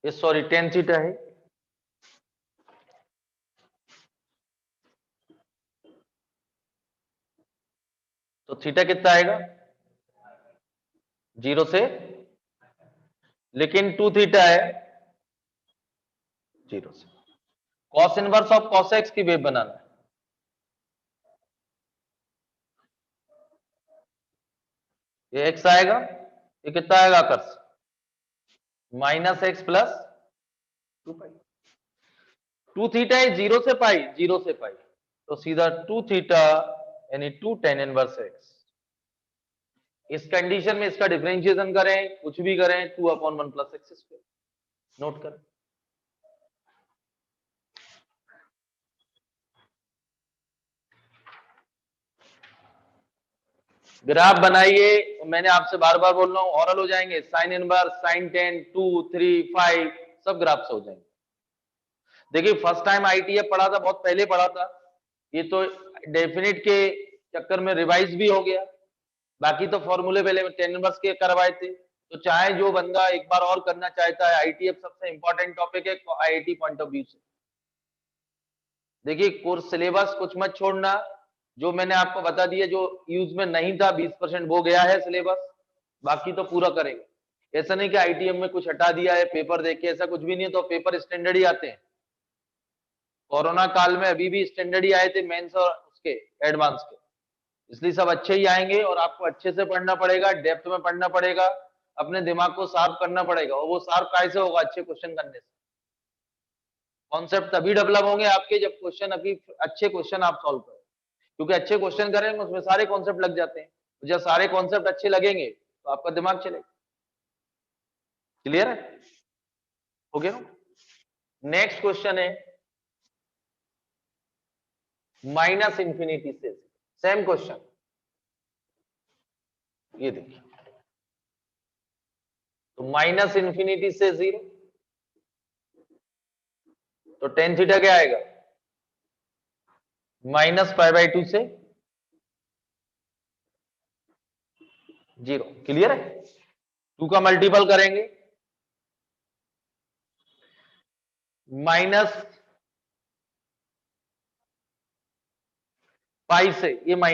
ये सॉरी tan थीटा है, तो थीटा कितना आएगा 0 से, लेकिन 2 थीटा है 0 से। cos inverse of cos x की वेव बनाना है, ये x आएगा, ये कितना आएगा आकर्ष -x + 2π। 2 थीटा है 0 से पाई, 0 से पाई, तो सीधा 2 थीटा यानी 2 tan इनवर्स x। इस कंडीशन में इसका डिफरेंशिएशन करें, कुछ भी करें, 2/1 + x²। नोट करें, ग्राफ बनाइए। मैंने आपसे बार बार बोल रहा हूं, ऑरल हो जाएंगे, साइन इनवर्स, साइन 10, 2, 3, 5 सब ग्राफ से हो जाएंगे। देखिए फर्स्ट टाइम आईटीएफ पढ़ा था, बहुत पहले पढ़ा था, ये तो डेफिनेट के चक्कर में रिवाइज भी हो गया, बाकी तो फॉर्मूले पहले टेन इनवर्स के करवाए थे। तो चाहे जो बंदा एक बार और करना चाहता है, आईटीएफ सबसे इंपॉर्टेंट टॉपिक है आईआईटी पॉइंट ऑफ व्यू से। देखिए कोर्स सिलेबस कुछ मत छोड़ना, जो मैंने आपको बता दिया, जो यूज में नहीं था 20% वो गया है सिलेबस, बाकी तो पूरा करेंगे। ऐसा नहीं कि आईटीएम में कुछ हटा दिया है पेपर देके, ऐसा कुछ भी नहीं है, तो पेपर स्टैंडर्ड ही आते हैं। कोरोना काल में अभी भी स्टैंडर्ड ही आए थे, मेंस और उसके एडवांस के, इसलिए सब अच्छे ही आएंगे। और आपको अच्छे से पढ़ना पड़ेगा, डेप्थ में पढ़ना पड़ेगा, अपने दिमाग को शार्प करना पड़ेगा, और वो शार्प कैसे होगा, अच्छे क्वेश्चन करने से। कॉन्सेप्ट तभी डेवलप होंगे आपके जब क्वेश्चन, अभी अच्छे क्वेश्चन आप सॉल्व करें, क्योंकि अच्छे क्वेश्चन करेंगे उसमें सारे कॉन्सेप्ट लग जाते हैं, जब सारे कॉन्सेप्ट अच्छे लगेंगे तो आपका दिमाग चलेगा। क्लियर है, हो गया ना। नेक्स्ट क्वेश्चन है -इन्फिनिटी से, सेम क्वेश्चन, ये देखिए, तो -इन्फिनिटी से 0, तो tan थीटा क्या आएगा -π/2 से 0। क्लियर है, 2 का मल्टीपल करेंगे, -π से, ये -π है,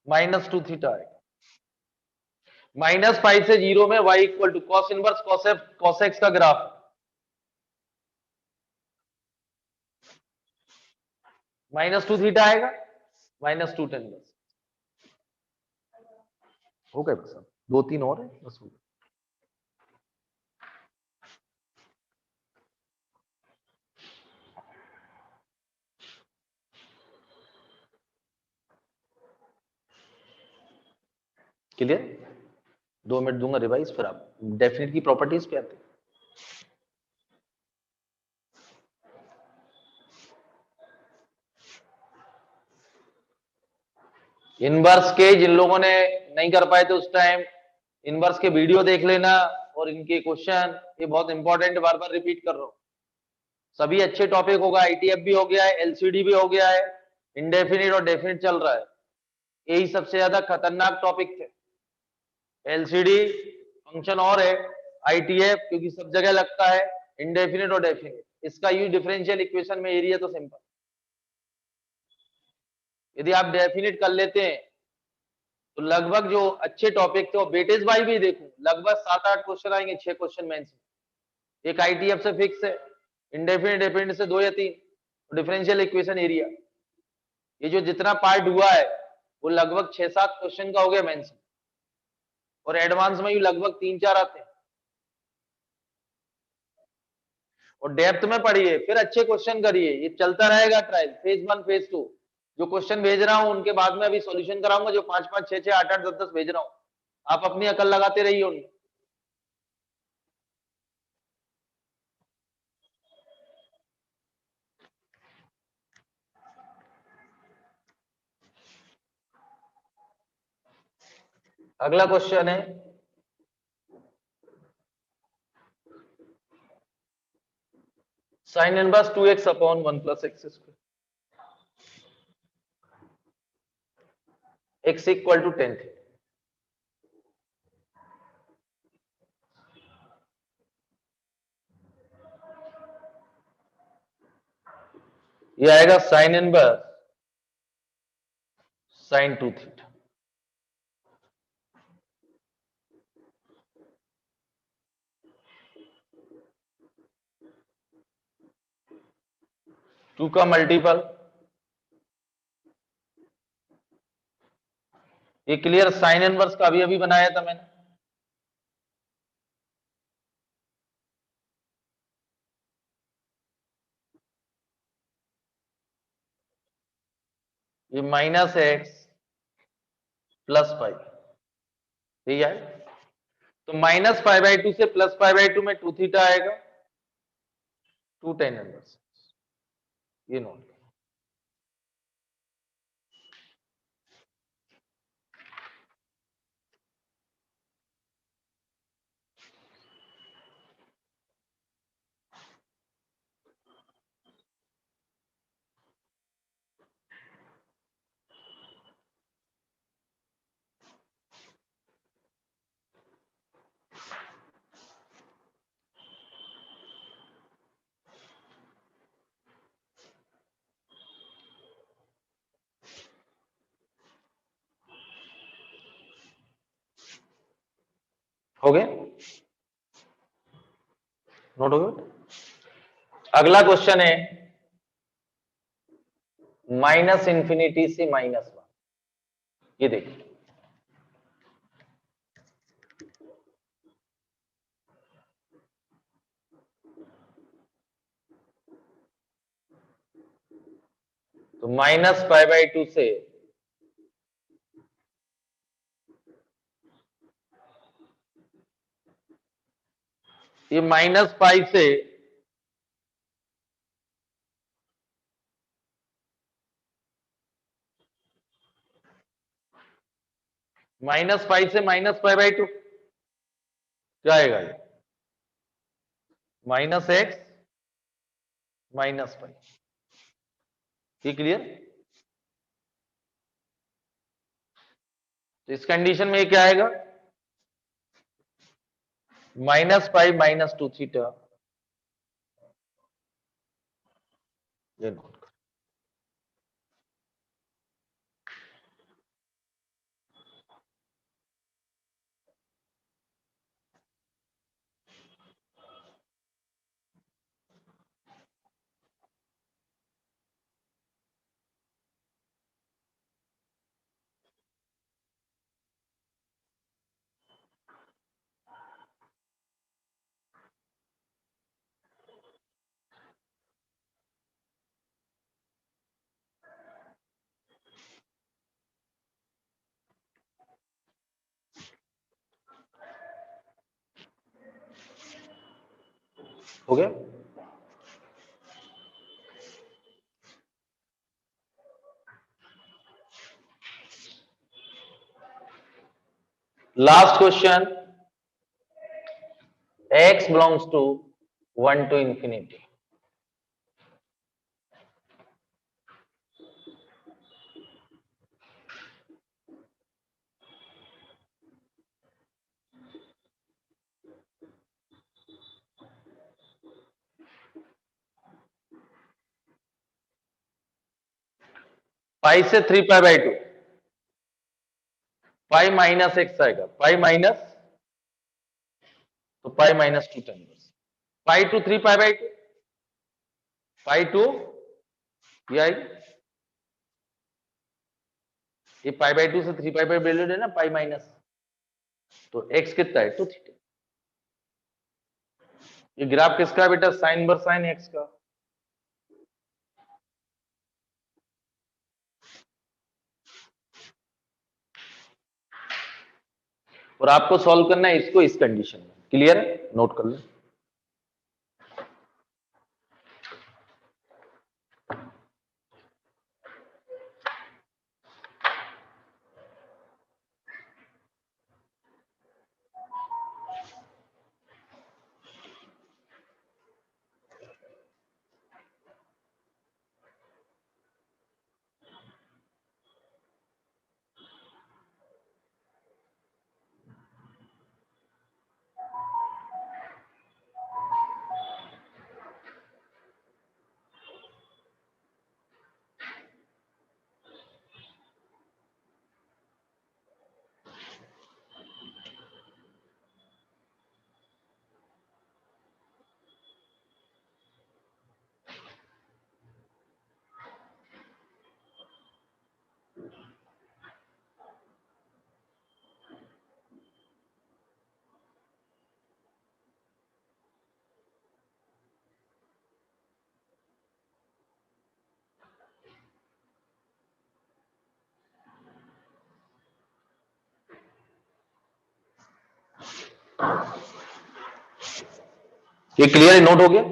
-2 थीटा आएगा। -5 से 0 में y equal to cos inverse cos x का ग्राफ -2 थीटा आएगा, -2 tan इनवर्स हो गए। बस अब 2-3 और है बस हो गया। क्लियर? 2 मिनट दूंगा रिवाइज, फिर आप डेफिनेट की प्रॉपर्टीज पे आते हैं। इनवर्स के जिन लोगों ने नहीं कर पाए थे उस टाइम, इनवर्स के वीडियो देख लेना, और इनके क्वेश्चन ये बहुत इंपॉर्टेंट, बार बार रिपीट कर रहा हूं। सभी अच्छे टॉपिक होगा, आईटीएफ भी हो गया है, एलसीडी भी हो गया है, इंडेफिनिट और डेफिनिट चल रहा है। यही सबसे ज्यादा खतरनाक टॉपिक थे। एलसीडी फंक्शन और है, आईटीएफ क्योंकि सब जगह लगता है, इंडेफिनिट और डेफिनिट। इसका यूज डिफरेंशियल इक्वेशन में एरिया तो सिंपल। यदि आप डेफिनिट कर लेते हैं तो लगभग जो अच्छे टॉपिक थे, और वेटेज वाई भी देखूं, लगभग 7-8 क्वेश्चन आएंगे, 6 क्वेश्चन मेंस में। एक आईटीएफ से फिक्स है, इंडेफिनिट डेफिनिट से 2 या 3, डिफरेंशियल इक्वेशन एरिया। ये जो जितना पार्ट हुआ है वो लगभग 6-7 क्वेश्चन का हो गया मेंस में, और एडवांस में भी लगभग 3-4 आते हैं। और डेप्थ में पढ़िए, फिर अच्छे क्वेश्चन करिए, ये चलता रहेगा ट्रायल, फेज 1 फेज 2। जो क्वेश्चन भेज रहा हूं उनके बाद में अभी सॉल्यूशन कराऊंगा, जो 5-5 6-6 8-8 10-10 भेज रहा हूं, आप अपनी अकल लगाते रहिए उनमें। अगला क्वेश्चन है sine inverse 2x upon 1 plus x square, x equal to 10 थी। ये आएगा sine inverse sine 2 theta. Two का मल्टीपल, ये क्लियर। साइन इनवर्स का अभी अभी बनाया था मैंने। ये -x प्लस पाई, ठीक है। तो -π/2 से +π/2 में 2 थीटा आएगा, 2 tan इनवर्स, ये नोट। हो गए, नोट हो गए। अगला क्वेश्चन है -∞ से -1। ये देखिए, तो -π/2 से ये -π से -π से -π/2 क्या आएगा? ये -x -π, ये क्लियर। तो इस कंडीशन में ये क्या आएगा? -π -2 थीटा, ये नोट। हो गया? Last question, x belongs to 1 to infinity. Pi से 3 pi by 2, pi minus x आएगा, पाई माइनस, तो pi minus 2 tan inverse, pi to 3 pi by 2, pi to ये आएगी, ये पाई बाई 2 से 3 पाई बाई वैल्यू है ना, पाई माइनस, तो x कितना है 2 थीटा। ये ग्राफ किसका है बेटा, साइन इनवर्स साइन एक्स का। और आपको सॉल्व करना है इसको इस कंडीशन में, क्लियर है, नोट कर लो। ये क्लियर है, नोट हो गया?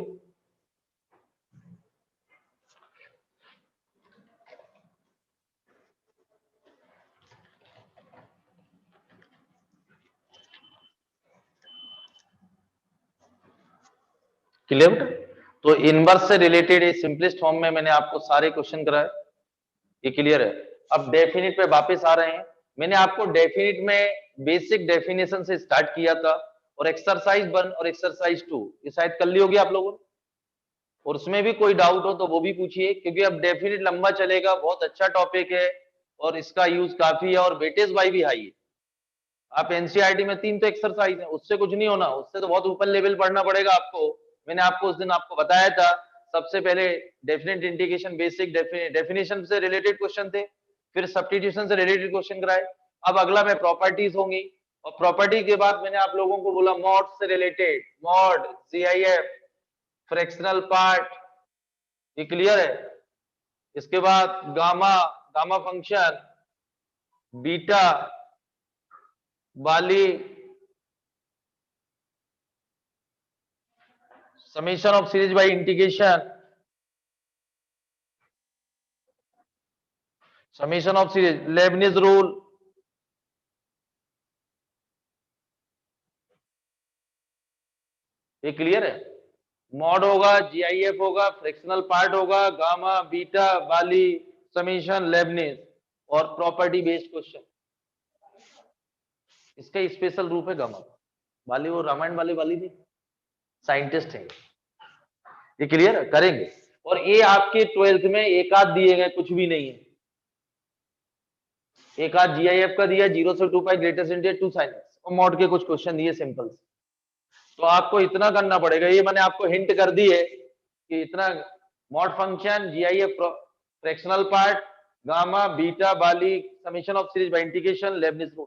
क्लियर बेटा? तो इनवर्स से रिलेटेड सिंपलेस्ट फॉर्म में मैंने आपको सारे क्वेश्चन कराए, ये क्लियर है। अब डेफिनिट पे वापस आ रहे हैं। मैंने आपको डेफिनिट में बेसिक डेफिनेशन से स्टार्ट किया था, और एक्सरसाइज 1 और एक्सरसाइज 2 ये शायद कर ली होगी आप लोगों ने, और उसमें भी कोई डाउट हो तो वो भी पूछिए, क्योंकि अब डेफिनिट लंबा चलेगा, बहुत अच्छा टॉपिक है और इसका यूज काफी है और वेटेज वाई भी हाई है। आप एनसीईआरटी में 3 तो एक्सरसाइज है, उससे कुछ नहीं होना, उससे तो बहुत ऊपर लेवल पढ़ना पड़ेगा आपको। मैंने आपको उस दिन आपको बताया था, सबसे पहले डेफिनेट इंटीग्रेशन बेसिक डेफिनेशन से रिलेटेड क्वेश्चन थे, फिर सब्स्टिट्यूशन से रिलेटेड क्वेश्चन कराए। अब अगला में प्रॉपर्टीज होंगी, और प्रॉपर्टी के बाद मैंने आप लोगों को बोला मॉड से related, mod, GIF, fractional part, ये क्लियर है। इसके बाद गामा, गामा फंक्शन, बीटा, वाली, summation of series by integration, summation of series, Leibniz rule, ये क्लियर है। मॉड होगा, जीआईएफ होगा, फ्रैक्शनल पार्ट होगा, गामा, बीटा, वाली, समीशन, लेबनिज, और प्रॉपर्टी बेस्ड क्वेश्चन। इसका स्पेशल रूप है गामा वाली, वो रामायण वाली थी, साइंटिस्ट है, ये क्लियर है, करेंगे। और ये आपके 12th में एक आध दिए गए, कुछ भी नहीं है, एक आध जीआईएफ का दिया 0 से 2 पाई ग्रेटेस्ट इंडिया 2 साइन एक्स, और मॉड के कुछ क्वेश्चन दिए सिंपल। तो आपको इतना करना पड़ेगा, ये मैंने आपको हिंट कर दी है कि इतना, mod function, GIF, fractional part, gamma, beta, वाली, summation of series by integration, Leibniz rule,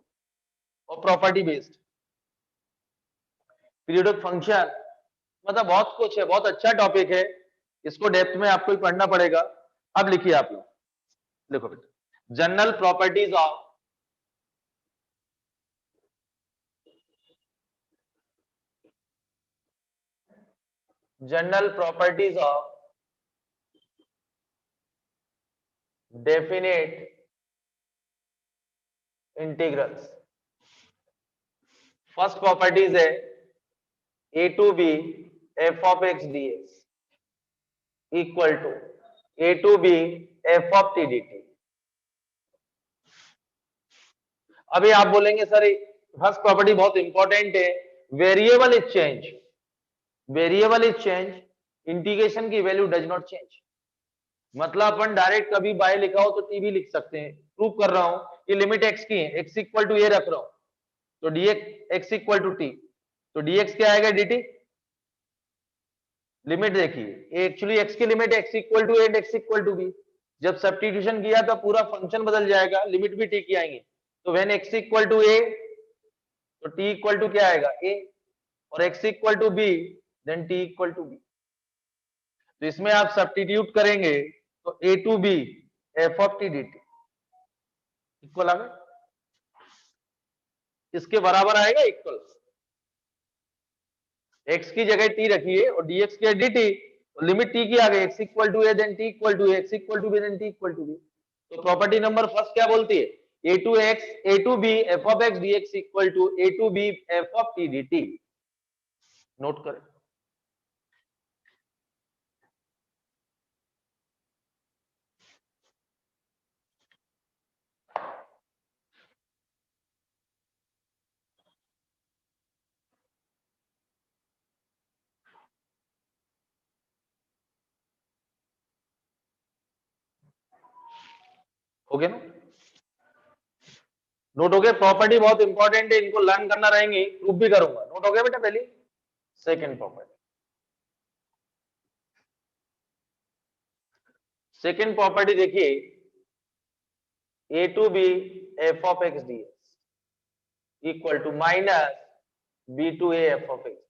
और प्रॉपर्टी बेस्ड पीरियोडिक फंक्शन, मतलब बहुत कुछ है, बहुत अच्छा टॉपिक है, इसको डेप्थ में आपको ही पढ़ना पड़ेगा। अब लिखिए आप लोग, देखो बेटा, general properties of general properties of definite integrals. First properties है ए to B F of x D x equal to A to B F of T D T. अभी आप बोलेंगे सर फर्स्ट प्रॉपर्टी बहुत इंपॉर्टेंट है, variable is change, variable is change, integration की value does not change. मतलब अपन direct कभी bye लिखा हो तो टी भी लिख सकते हैं। प्रूव कर रहा हूं कि लिमिट एक्स की है, एक्स इक्वल टू ए रख रहा हूं तो d x equal to t, तो डीएक्स क्या आएगा dt। लिमिट देखिए एक्चुअली एक्स की limit x equal to and x equal to b, जब सब्स्टिट्यूशन किया तो पूरा फंक्शन बदल जाएगा, लिमिट भी टी की आएंगे। तो when x equal to a तो टी इक्वल टू क्या आएगा ए, और x equal to b then t equal to b. तो इसमें आप सब्स्टिट्यूट करेंगे तो a to B F of T D t equal आ गया, इसके बराबर आएगा इक्वल। एक्स की जगह टी रखिए और डीएक्स की डी टी, लिमिट टी की आ गई x equal to a then t equal to x equal to b then t equal to b. तो प्रॉपर्टी नंबर फर्स्ट क्या बोलती है, ए to x a to B F of x D x equal to A to B F of T D t. Note करें। हो गया ना, note हो गया। प्रॉपर्टी बहुत इंपॉर्टेंट है, इनको लर्न करना रहेंगे, प्रूफ भी करूंगा। नोट हो गया बेटा पहली। सेकेंड प्रॉपर्टी, सेकेंड प्रॉपर्टी देखिए a to B F of x D x equal to minus b to a f of x.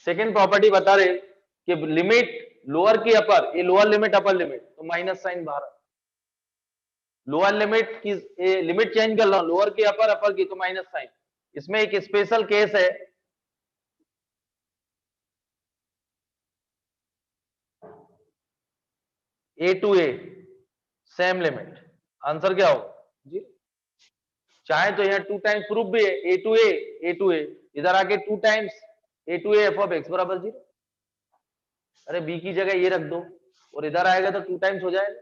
Second property बता रहे कि लिमिट लोअर की अपर, ये लोअर लिमिट अपर लिमिट, तो माइनस साइन बाहर, lower limit की limit change कर रहा हूं, लोअर की अपर, अपर की तो माइनस साइन। इसमें एक स्पेशल केस है, ए to a same limit, answer क्या होगा जी। चाहे तो यहाँ टू टाइम्स प्रूफ भी है, ए टू ए टू ए, इधर आके two times a to f of x बराबर जीरो। अरे बी की जगह ये रख दो और इधर आएगा तो टू टाइम्स हो जाएगा,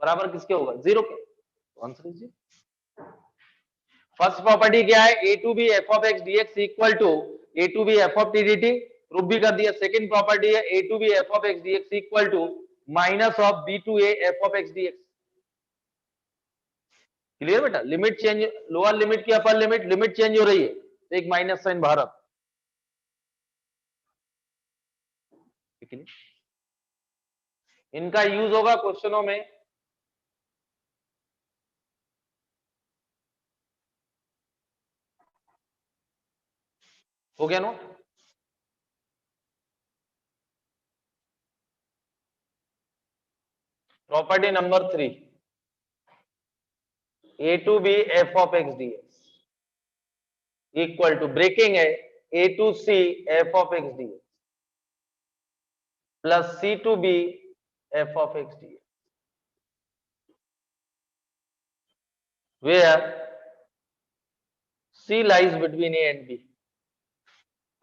बराबर किसके होगा जीरो के, तो answer is zero. First property क्या है, ए to B F of x dx equal to A to B F of T D t, proof भी कर दिया। सेकंड प्रॉपर्टी है ए to B F of x dx equal to minus of b to a f of x dx. Clear बेटा, limit change, lower limit की upper limit, limit change हो रही है तो एक माइनस साइन बाहर आता। इनका यूज होगा क्वेश्चनों में। हो गया note. Property number three, a to B F of x D x equal to, breaking है, ए to c f of x D x plus c to B F of x D x, where c lies between a and b.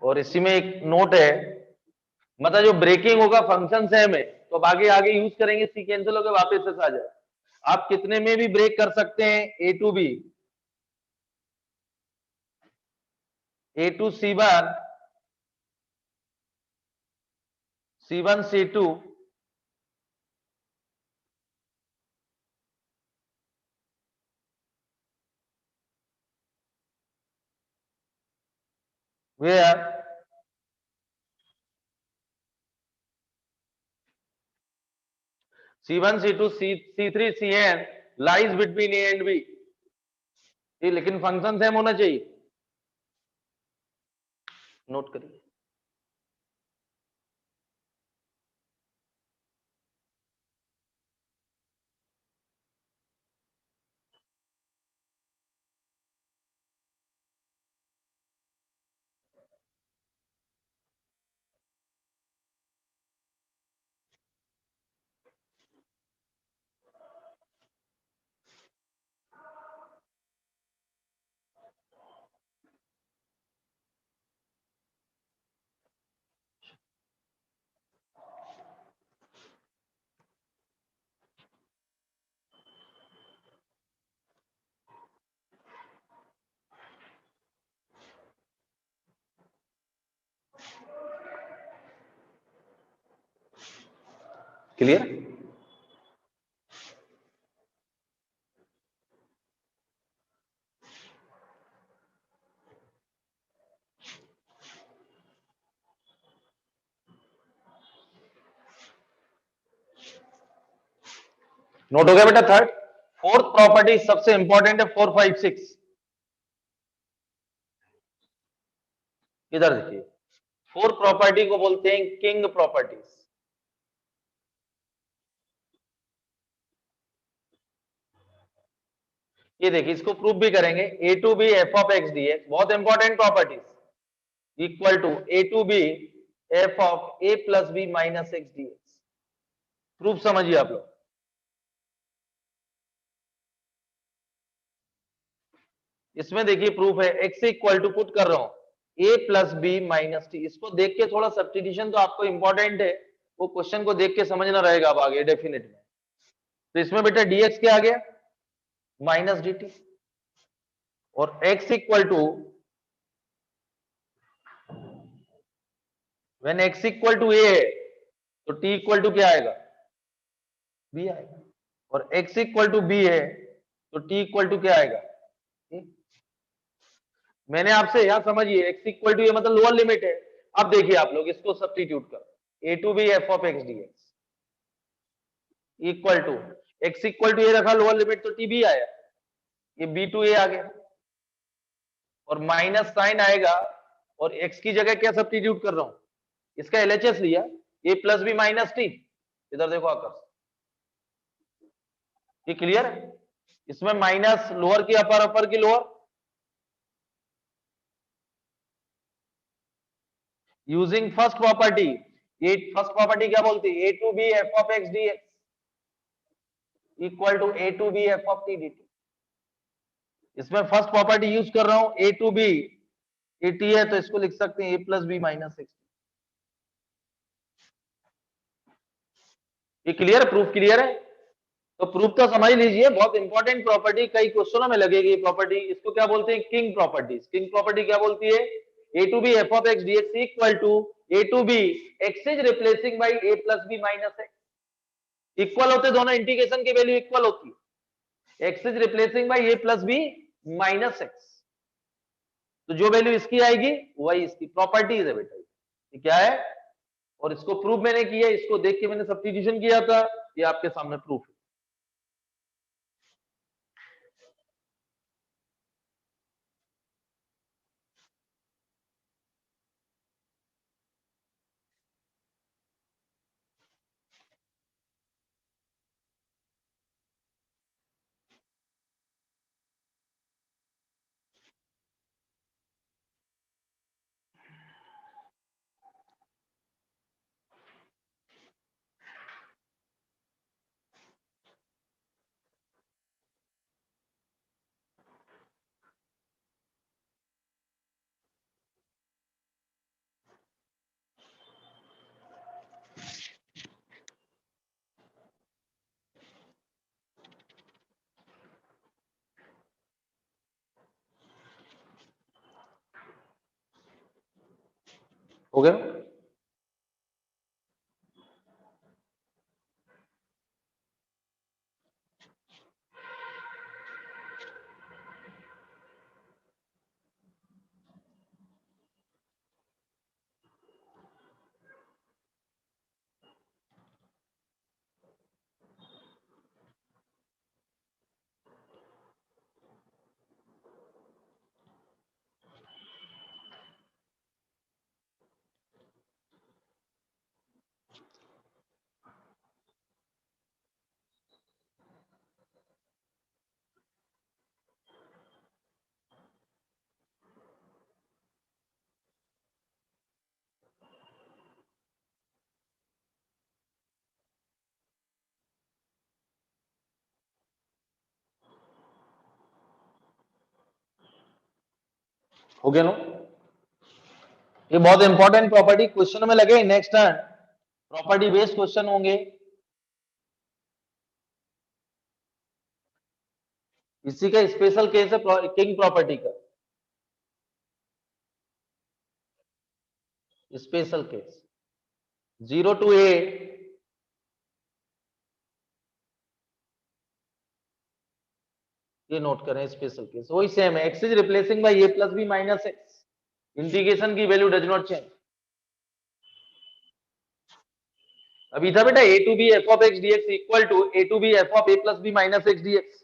और इसी में एक note है, मतलब जो breaking होगा function same है तो आगे आगे यूज करेंगे, सी कैंसिल होकर वापस से आ जाए। आप कितने में भी ब्रेक कर सकते हैं, a to b, a to c one, c one c two, where C1 C2 C3 Cn lies between A and B, ये लेकिन फंक्शन सेम होना चाहिए। नोट करिए। क्लियर? नोट हो गया बेटा? थर्ड फोर्थ प्रॉपर्टी सबसे इंपॉर्टेंट है 4 5 6। इधर देखिए, फोर्थ प्रॉपर्टी को बोलते हैं किंग प्रॉपर्टीज। ये देखिए, इसको प्रूव भी करेंगे। A to B F of x D x, बहुत important properties, equal to A to B F of a plus b minus x D x. Proof समझिए आप लोग। इसमें देखिए प्रूफ है, एक्स इक्वल टू पुट कर रहा हूं ए प्लस बी माइनस टी। इसको देख के थोड़ा सब्स्टिट्यूशन तो आपको इंपॉर्टेंट है, वो क्वेश्चन को देख के समझना रहेगा अब आगे डेफिनेट में। तो इसमें बेटा डीएक्स क्या आ गया? Minus d t. और x equal to, when x equal to a है तो टी इक्वल टू क्या आएगा? बी आएगा। और एक्स इक्वल टू बी है तो टी इक्वल टू क्या आएगा? ए। मैंने आपसे यहां समझिए, एक्स इक्वल टू ए मतलब लोअर लिमिट है। अब देखिए आप लोग इसको सब्स्टिट्यूट करो, a to B F of x D x equal to, x equal to a रखा लोअर लिमिट तो टी बी आया, ये बी टू ए आ गया। और माइनस साइन आएगा, और एक्स की जगह क्या सब्स्टिट्यूट कर रहा हूं? इसका एलएचएस लिया, ए प्लस बी माइनस टी। इधर देखो आकर, ये क्लियर है? इसमें माइनस लोअर की अपर, अपर की लोअर। यूजिंग फर्स्ट प्रॉपर्टी, ये फर्स्ट प्रॉपर्टी क्या बोलती है? ए to B F of x D x equal to A to B F of T D t. इसमें फर्स्ट प्रॉपर्टी यूज कर रहा हूं, a to b, a t है तो इसको लिख सकते हैं a plus b minus x. ये क्लियर? प्रूफ क्लियर है? तो प्रूफ तो समझ लीजिए, बहुत इंपॉर्टेंट प्रॉपर्टी, कई क्वेश्चनों में लगेगी प्रॉपर्टी। इसको क्या बोलते हैं? King properties. किंग प्रॉपर्टी क्या बोलती है? ए to B F of x D x equal to A to b x is replacing by a plus b minus x. Equal होते दोनों, इंटीग्रेशन की वैल्यू इक्वल होती है। X is replacing by a plus b minus x, तो जो value इसकी आएगी वही इसकी प्रॉपर्टीज है बेटा। ये क्या है? और इसको प्रूफ मैंने किया, इसको देख के मैंने सब्स्टिट्यूशन किया था, ये आपके सामने प्रूफ है। हो गया? हो गया नो? ये बहुत इंपॉर्टेंट प्रॉपर्टी क्वेश्चन में लगे next turn, property based question होंगे। इसी का स्पेशल केस है किंग प्रॉपर्टी का, स्पेशल केस। 0 to a ये नोट करें स्पेशल केस, वही सेम है, x is replacing by a plus b minus x, integration की वैल्यू डज नॉट चेंज। अभी था बेटा a to B F of x dx equal to A to B F of a plus b minus x dx.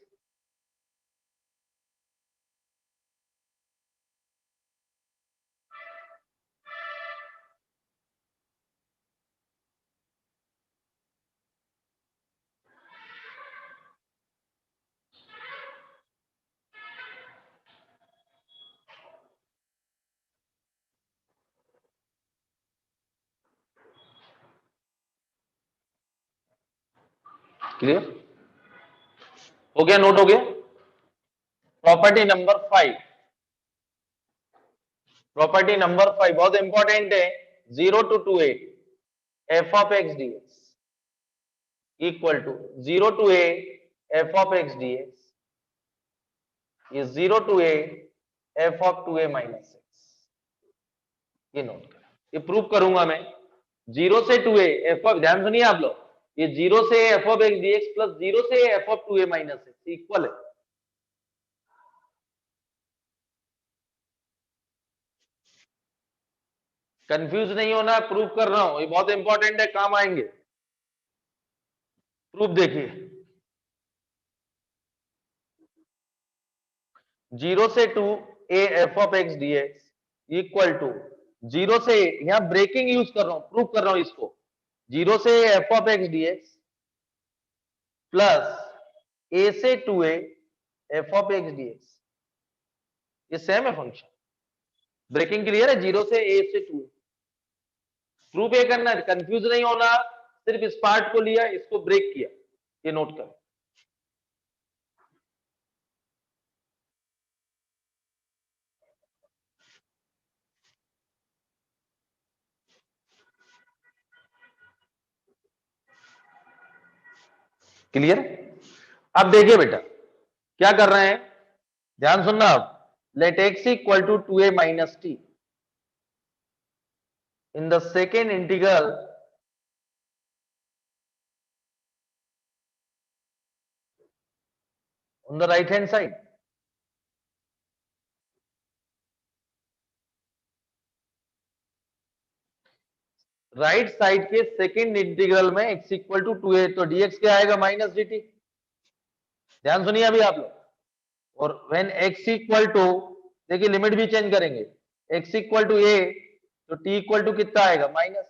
Clear हो गया, note हो गया। Property number 5, property number 5 बहुत important है, 0 to 2a f of x dx equal to 0 to a f of x dx, ये 0 to a f of 2a minus x, ये note करें, ये प्रूव करूंगा मैं। 0 से 2a f of, ध्यान सुनिए आप लोग, ये 0 से f of x dx plus 0 से f of 2a minus x equal है। कंफ्यूज नहीं होना, प्रूव कर रहा हूं, ये बहुत इंपॉर्टेंट है, काम आएंगे। प्रूफ देखिए, 0 से 2 a f of x dx equal to 0 से, यहां ब्रेकिंग यूज कर रहा हूं, प्रूव कर रहा हूं इसको, 0 से f of x dx plus a से 2a f of x dx, ये सेम है फंक्शन। ब्रेकिंग क्लियर है, 0 से a से 2a, प्रूफ ये करना है, कंफ्यूज नहीं होना, सिर्फ इस पार्ट को लिया, इसको ब्रेक किया, ये नोट कर। क्लियर, अब देखिए बेटा क्या कर रहे हैं, ध्यान सुनना आप, let x equal to 2a minus t in the second integral on the right hand side, right side के सेकेंड इंटीग्रल में x इक्वल टू 2a, तो dx क्या आएगा माइनस dt, ध्यान सुनिए अभी आप लोग, और व्हेन x इक्वल टू, देखिए लिमिट भी चेंज करेंगे, x इक्वल टू a तो t इक्वल टू कितना आएगा minus,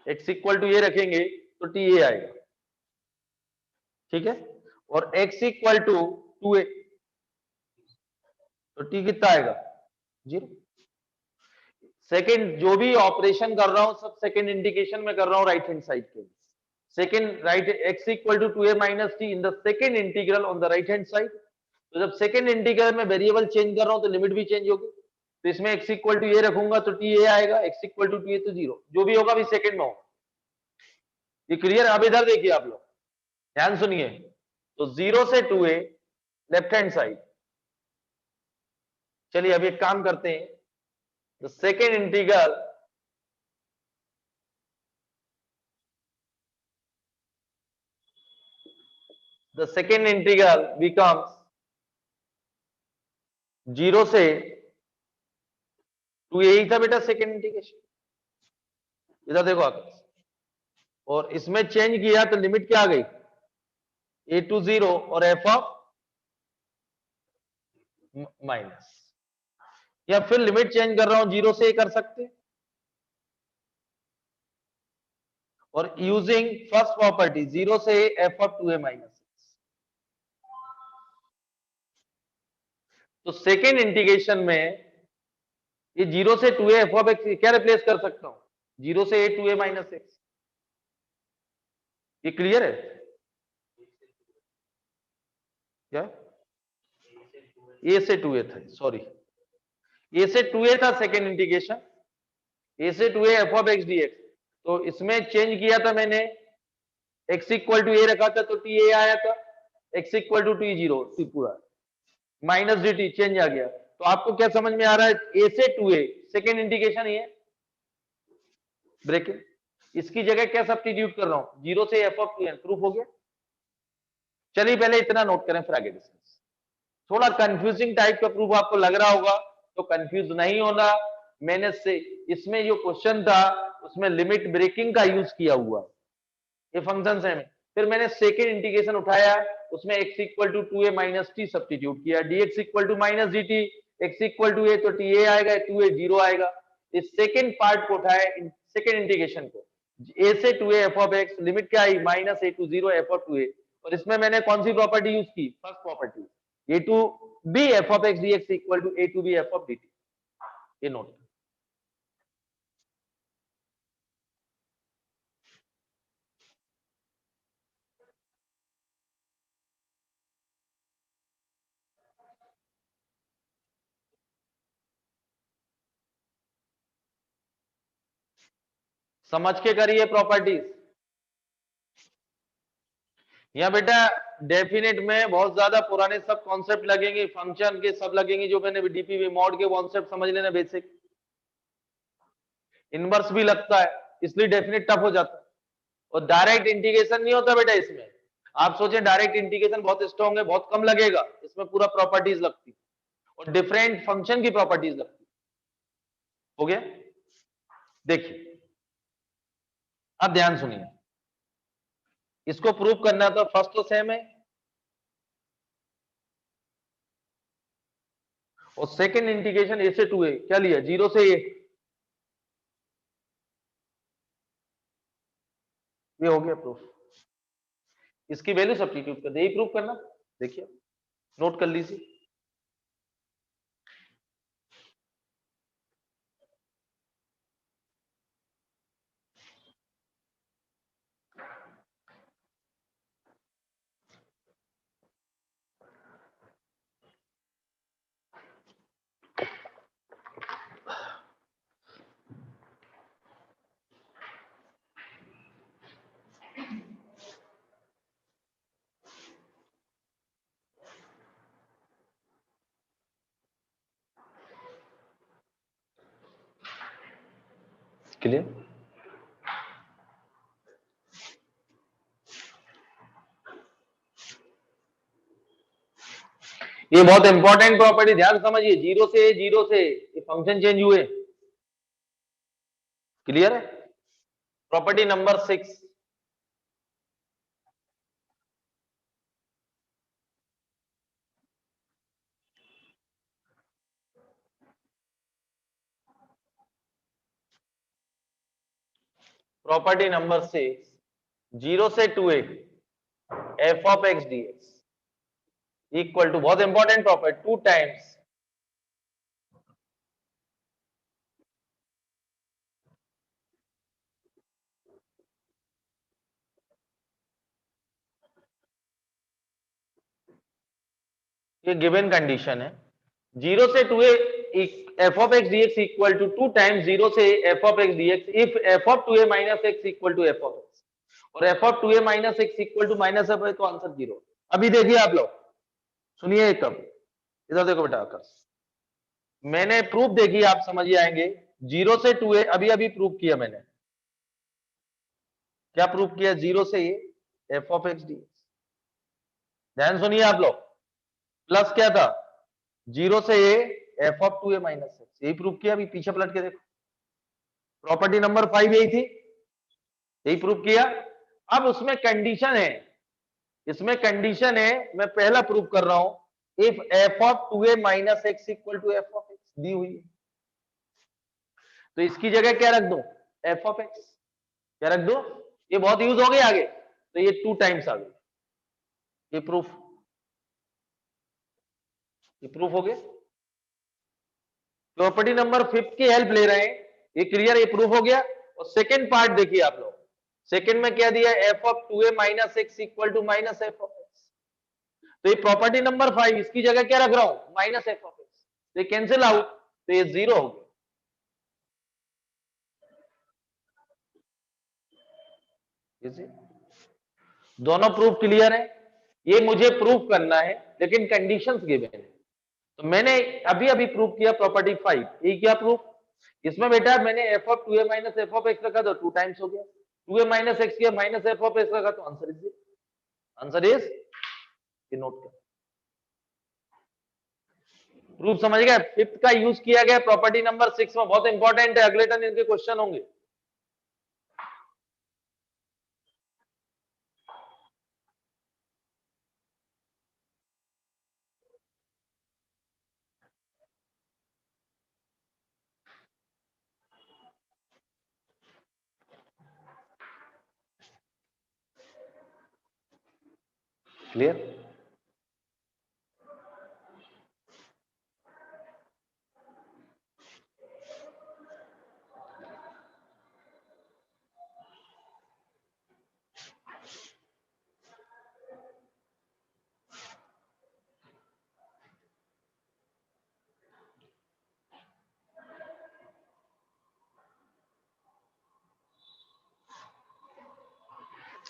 x equal to a रखेंगे तो t a आएगा, ठीक है, और x इक्वल टू 2a तो t कितना आएगा 0। सेकेंड जो भी ऑपरेशन कर रहा हूं सब सेकेंड इंडिकेशन में कर रहा हूं राइट हैंड साइड के, second right x equal to 2a minus t in the second integral on the right hand side, तो जब सेकेंड इंटीग्रल में वेरिएबल चेंज कर रहा हूं तो लिमिट भी चेंज होगी, तो इसमें x इक्वल टू a रखूंगा तो t a आएगा, x इक्वल टू 2a तो 0, जो भी होगा अभी सेकेंड में होगा, ये क्लियर। अब इधर देखिए आप लोग ध्यान सुनिए, तो 0 से 2a लेफ्ट हैंड साइड, चलिए अब एक काम करते हैं, द सेकेंड इंटीग्रल becomes 0 से 2a ही था बेटा सेकेंड इंटीग्रेशन, इधर देखो आकर, और इसमें चेंज किया तो लिमिट क्या आ गई a टू 0 और f ऑफ माइनस, या फिर लिमिट चेंज कर रहा हूं 0 से कर सकते, और यूजिंग फर्स्ट प्रॉपर्टी 0 से f ऑफ 2a माइनस, तो सेकेंड इंटीग्रेशन में ये 0 से 2a f ऑफ x क्या रिप्लेस कर सकता हूं 0 से a 2a माइनस x, ये क्लियर है क्या, a से 2a था, सॉरी a से 2a था सेकेंड इंटीग्रेशन, a से 2a f of x dx, तो इसमें चेंज किया था मैंने, x इक्वल टू a रखा था तो t a आया था, x equal to t 0 t पूरा माइनस dt चेंज आ गया, तो आपको क्या समझ में आ रहा है, a से 2a सेकेंड इंटीग्रेशन ये ब्रेकेट, इसकी जगह क्या सब्स्टिट्यूट कर रहा हूं 0 से f ऑफ 2n, प्रूफ हो गया। चलिए पहले इतना नोट करें फिर आगे डिस्कस। थोड़ा कंफ्यूजिंग टाइप का प्रूफ आपको लग रहा होगा तो कंफ्यूज नहीं होना। मैंने से इसमें जो क्वेश्चन था उसमें लिमिट ब्रेकिंग का यूज किया हुआ ये फंक्शन है में। फिर मैंने सेकेंड इंटीग्रेशन उठाया, उसमें x equal to 2a minus t substitute किया, dx equal to minus d t, x equal to a तो टी ए आएगा, 2a 0 आएगा। इस सेकेंड पार्ट को उठाया, सेकेंड इंटीग्रेशन को, a से 2a f of x, limit क्या आई minus a to 0 f of 2a, और इसमें मैंने कौन सी प्रॉपर्टी यूज की, first property, a to B F of x dx equal to A to B F of dt। ये नोट समझ के करिए प्रॉपर्टीज। यहाँ बेटा डेफिनेट में बहुत ज्यादा पुराने सब कॉन्सेप्ट लगेंगे, फंक्शन के सब लगेंगे जो मैंने डीपीवी मॉड के कॉन्सेप्ट समझ लेना बेसिक। इनवर्स भी लगता है इसलिए डेफिनेट टफ हो जाता है, और डायरेक्ट इंटीग्रेशन नहीं होता बेटा इसमें। आप सोचें डायरेक्ट इंटीग्रेशन बहुत स्ट्रॉन्ग है, बहुत कम लगेगा, इसमें पूरा प्रॉपर्टीज लगती और डिफरेंट फंक्शन की प्रॉपर्टीज लगती। हो गया? देखिए अब ध्यान सुनिए, इसको प्रूव करना तो फर्स्ट तो सेम है और सेकंड इंटीग्रेशन ए से 2a क्या लिया, 0 से a, ये हो गया प्रूफ। इसकी वैल्यू सब्स्टिट्यूट कर दे, यही प्रूफ करना। देखिए नोट कर लीजिए, क्लियर? ये बहुत इंपॉर्टेंट प्रॉपर्टी, ध्यान समझिए, 0 से ये फंक्शन चेंज हुए। क्लियर है? प्रॉपर्टी नंबर 6, प्रॉपर्टी नंबर 6, 0 से 2a f of x dx equal to, बहुत इंपॉर्टेंट प्रॉपर्टी, 2 टाइम्स ये गिवन कंडीशन है, 0 से 2a f of x dx equal to 2 times 0 से f of x dx if f of 2a minus x equal to f of x, और f of 2a minus x equal to minus F है तो answer 0। अभी देखिए आप लोग सुनिए, कब इधर देखो बेटा आकर, मैंने प्रूफ देखिए आप समझ आएंगे। 0 से 2a अभी अभी प्रूफ किया मैंने, क्या प्रूफ किया, 0 से ये एफ ऑफ एक्स dx, ध्यान सुनिए आप लोग, प्लस क्या था 0 से ये f of 2a minus x, यही प्रूफ किया। अभी पीछे पलट के देखो, प्रॉपर्टी नंबर 5 यही थी, यही प्रूफ किया। अब उसमें कंडीशन है, इसमें कंडीशन है, मैं पहला प्रूफ कर रहा हूं, if f of 2a minus x equal to f of x दी हुई है, तो इसकी जगह क्या रख दो, एफ ऑफ एक्स, क्या रख दो, ये बहुत यूज हो गए आगे, तो ये 2 टाइम्स आ गए, ये प्रूफ, ये प्रूफ हो गया। प्रॉपर्टी नंबर 5 की हेल्प ले रहे हैं, ये क्लियर, ये प्रूफ हो गया। और सेकंड पार्ट देखिए आप लोग, सेकंड में क्या दिया, f of 2a minus x equal to minus f of x, तो ये प्रॉपर्टी नंबर 5, इसकी जगह क्या रख रहा हूं, माइनस एफ ऑफ एक्स, तो ये कैंसिल आउट, तो ये 0 हो गया। दोनों प्रूफ क्लियर है, ये मुझे प्रूफ करना है लेकिन कंडीशंस गिवन है, तो मैंने अभी अभी प्रूफ किया प्रॉपर्टी 5, ये क्या प्रूफ, इसमें बेटा मैंने F of 2a minus f of x रखा तो 2 टाइम्स हो गया, 2a माइनस एक्स किया माइनस एफ ऑफ एक्स रखा तो आंसर इज, आंसर इज ये नोट कर। प्रूफ समझ गए? फिफ्थ का यूज किया गया प्रॉपर्टी नंबर 6 में, बहुत इंपॉर्टेंट है, अगले टर्न इनके क्वेश्चन होंगे। क्लियर?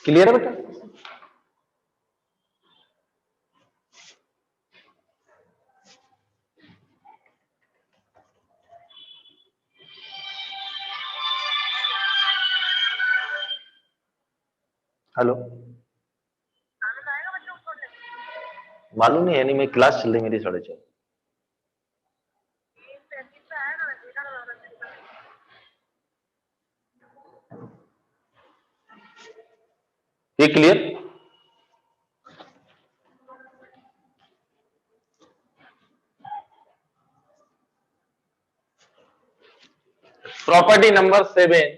क्लियर है बेटा? हेलो, मालूम नहीं है, नहीं मेरी क्लास चल रही मेरी 4:30। ये clear? Property number 7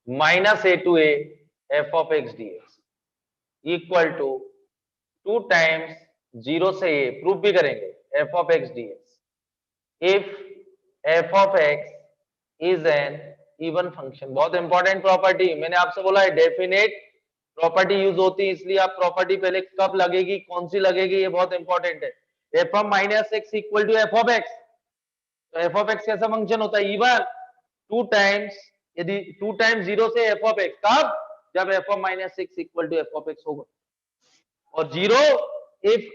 minus a to a f of x D x equal to 2 times 0 से ए, प्रूफ भी करेंगे, f of x D x if f of x is an even function. बहुत important property, मैंने आपसे बोला है definite property use होती है, इसलिए आप प्रॉपर्टी पहले कब लगेगी, कौन सी लगेगी, ये बहुत इंपॉर्टेंट है। F of minus x equal to f of x, तो एफ ऑफ एक्स कैसा फंक्शन होता है, इवन 2 टाइम्स, यदि 2 टाइम्स 0 से एफ ऑफ एक्स, कब, जब f of minus x equal to f of x होगा, और 0 if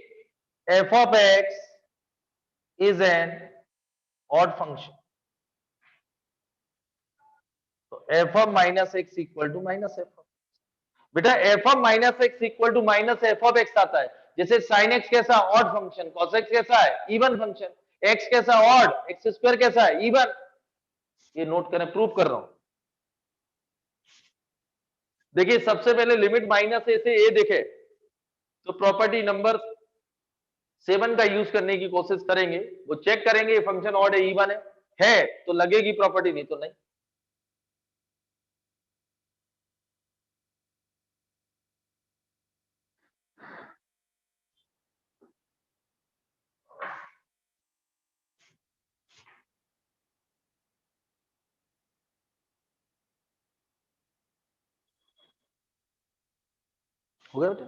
f of x is an odd function, तो f of minus x equal to minus f of, बेटा f of minus x equal to minus f of x आता है, जैसे sine x कैसा odd function, cos x कैसा है even function, x कैसा odd, x square कैसा है इवन। ये नोट करें, प्रूफ कर रहा हूं। देखिए सबसे पहले लिमिट माइनस ए से ए देखे, तो प्रॉपर्टी नंबर 7 का यूज करने की कोशिश करेंगे, वो चेक करेंगे ये फंक्शन ऑड है इवन है तो लगेगी प्रॉपर्टी, नहीं तो नहीं। हो गया बेटा?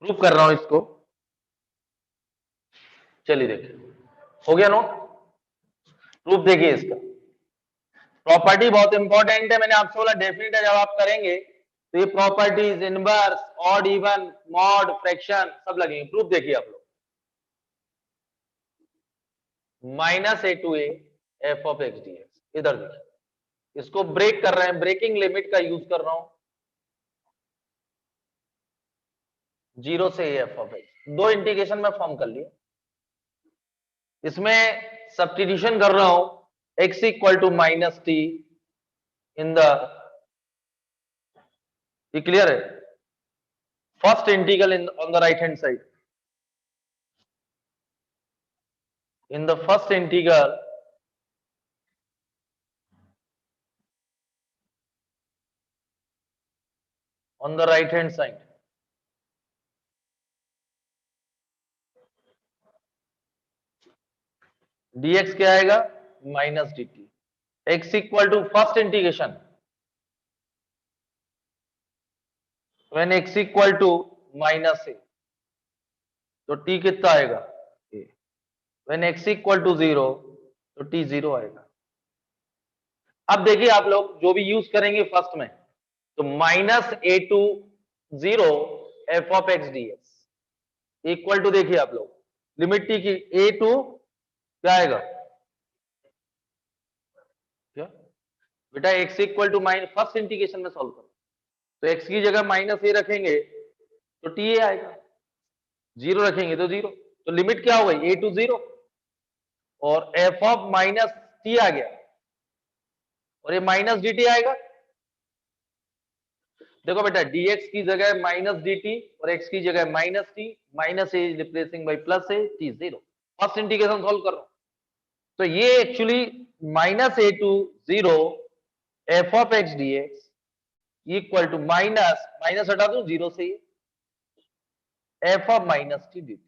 प्रूफ कर रहा हूं इसको, चलिए देखिए, हो गया नोट? प्रूफ देखिए इसका, प्रॉपर्टी बहुत इंपॉर्टेंट है, मैंने आपसे बोला डेफिनेट है, जब आप करेंगे तो ये properties inverse odd even mod fraction सब लगेंगे। प्रूफ देखिए आप लोग, minus a to a f of x D x, इधर देखिए, इसको ब्रेक कर रहे हैं, ब्रेकिंग लिमिट का यूज कर रहा हूं, 0 से एफ ऑफ एक्स, दो इंटीग्रेशन में फॉर्म कर लिया, इसमें सब्स्टिट्यूशन कर रहा हूं, x equal to minus t in the, ये क्लियर है, first integral in on the right hand side, in the first integral on the right hand side, dx क्या आएगा minus d t, x equal to first integration when x equal to minus a, तो t कितना आएगा a, when x equal to 0 तो T 0 आएगा। अब देखिए आप लोग जो भी यूज करेंगे फर्स्ट में, तो minus a to 0 f of x D x equal to, देखिए आप लोग लिमिट टी की ए टू क्या आएगा, क्या बेटा x equal to minus, first integration में सॉल्व करो, तो एक्स की जगह माइनस ए रखेंगे तो टी ए आएगा, 0 रखेंगे तो 0, तो लिमिट क्या हो गई, a टू 0 और एफ ऑफ माइनस टी आ गया और ये माइनस डी टी आएगा। देखो बेटा dx की जगह माइनस डी टी और x की जगह minus t, minus a replacing by plus a, t 0। First integration solve कर रहा हूं, तो ये actually minus a to 0 f of x D x equal to minus, minus हटा दूं 0 से f of minus t D t.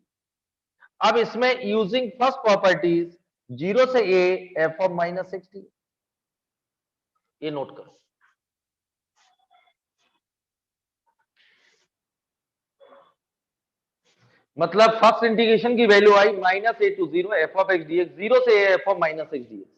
अब इसमें यूजिंग फर्स्ट प्रॉपर्टीज 0 से a f of minus x t, ये नोट करो। मतलब फर्स्ट इंटीग्रेशन की वैल्यू आई minus a to 0 f of x D x, 0 से a f of minus x D x.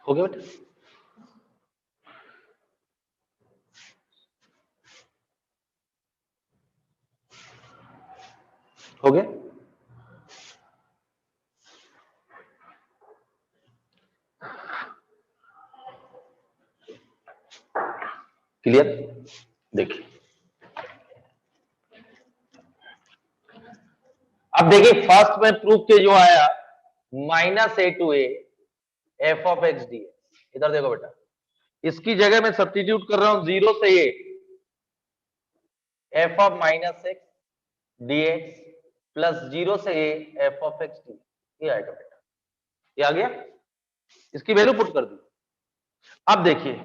हो गया बेटा, हो गया। क्लियर, देखिए अब देखिए फर्स्ट में प्रूफ के जो आया minus a to a f of x D x, इधर देखो बेटा, इसकी जगह मैं सब्स्टिट्यूट कर रहा हूं 0 से a f of minus x D x plus 0 से a f of x D, ये आएगा बेटा, ये आ गया, इसकी वैल्यू पुट कर दी। अब देखिए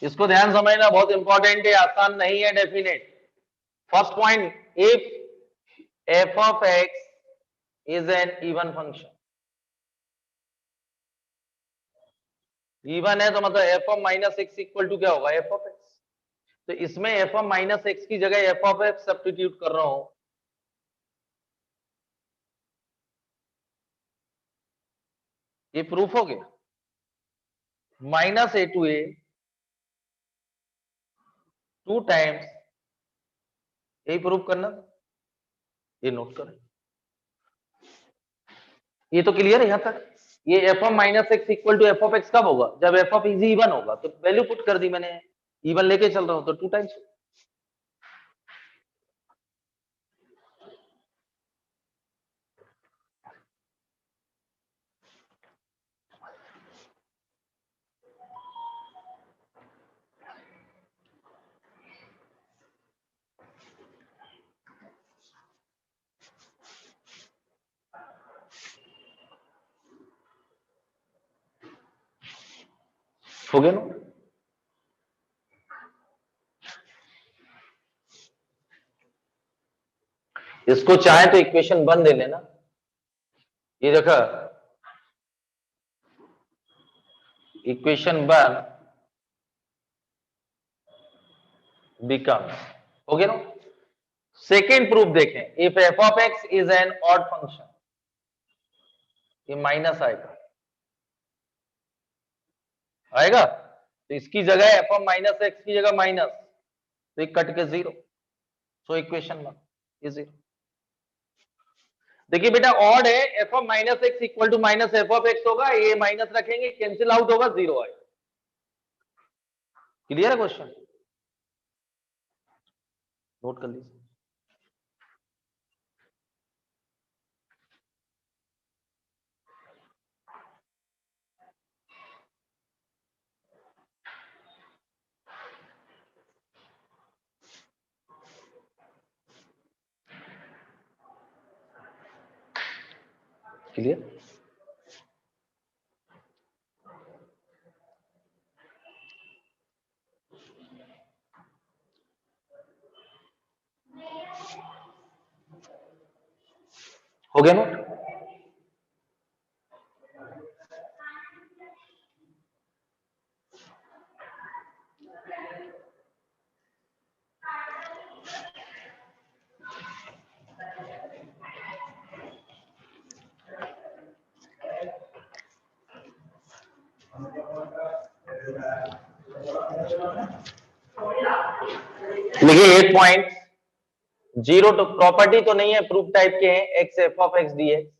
इसको ध्यान समझना बहुत इंपॉर्टेंट है, आसान नहीं है definite. First point, if f of x is an even function, even है तो मतलब f of minus x equal to क्या होगा, एफ ऑफ एक्स। तो इसमें एफ ऑफ माइनस एक्स की जगह एफ ऑफ एक्स सब्स्टिट्यूट कर रहा हूं, ये प्रूफ हो गया। Minus a to a 2 times, यही प्रूफ करना, ये नोट करें। ये तो क्लियर है यहां तक। ये f of minus x equal to f of x कब होगा, जब एफ ऑफ इज इवन होगा, तो वैल्यू पुट कर दी मैंने, इवन लेके चल रहा हूं तो 2 टाइम्स। हो गया ना, इसको चाहे तो इक्वेशन 1 दे लेना, ये देखा इक्वेशन 1 बिकम्स, हो गया ना। सेकेंड प्रूफ देखें, if f of x is an odd function, ये माइनस आएगा, आएगा तो इसकी जगह एफ ऑफ माइनस एक्स की जगह माइनस, तो एक कट के 0, सो इक्वेशन 1 इज 0। देखिए बेटा ऑड है, f of minus x equal to minus f of x होगा, ये माइनस रखेंगे कैंसिल आउट होगा, 0 आएगा। क्लियर है क्वेश्चन, नोट कर लीजिए। क्लियर, हो गया नोट। लिखिए 8 पॉइंट जीरो टू प्रॉपर्टी तो नहीं है, प्रूफ टाइप के हैं, x f of x D x.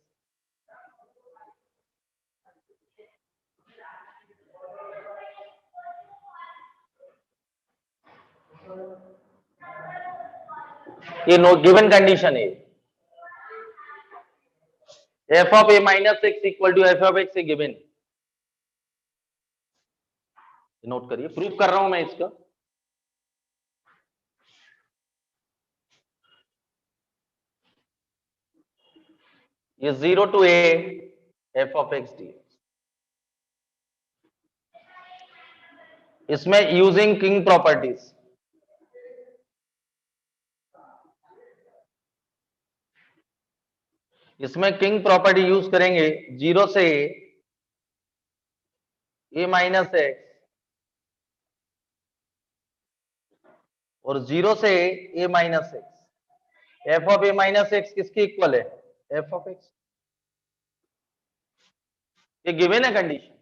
ये नो गिवन कंडीशन है, f of a minus x equal to f of x ए गिवन। नोट करिए, प्रूफ कर रहा हूं मैं इसका। ये zero to a f of x d, इसमें यूजिंग किंग प्रॉपर्टीज, इसमें किंग प्रॉपर्टी यूज करेंगे, जीरो से ए माइनस एक्स और जीरो से a minus x. F of a minus x किसके इक्वल है, एफ ऑफ एक्स। ये गिवन है कंडीशन।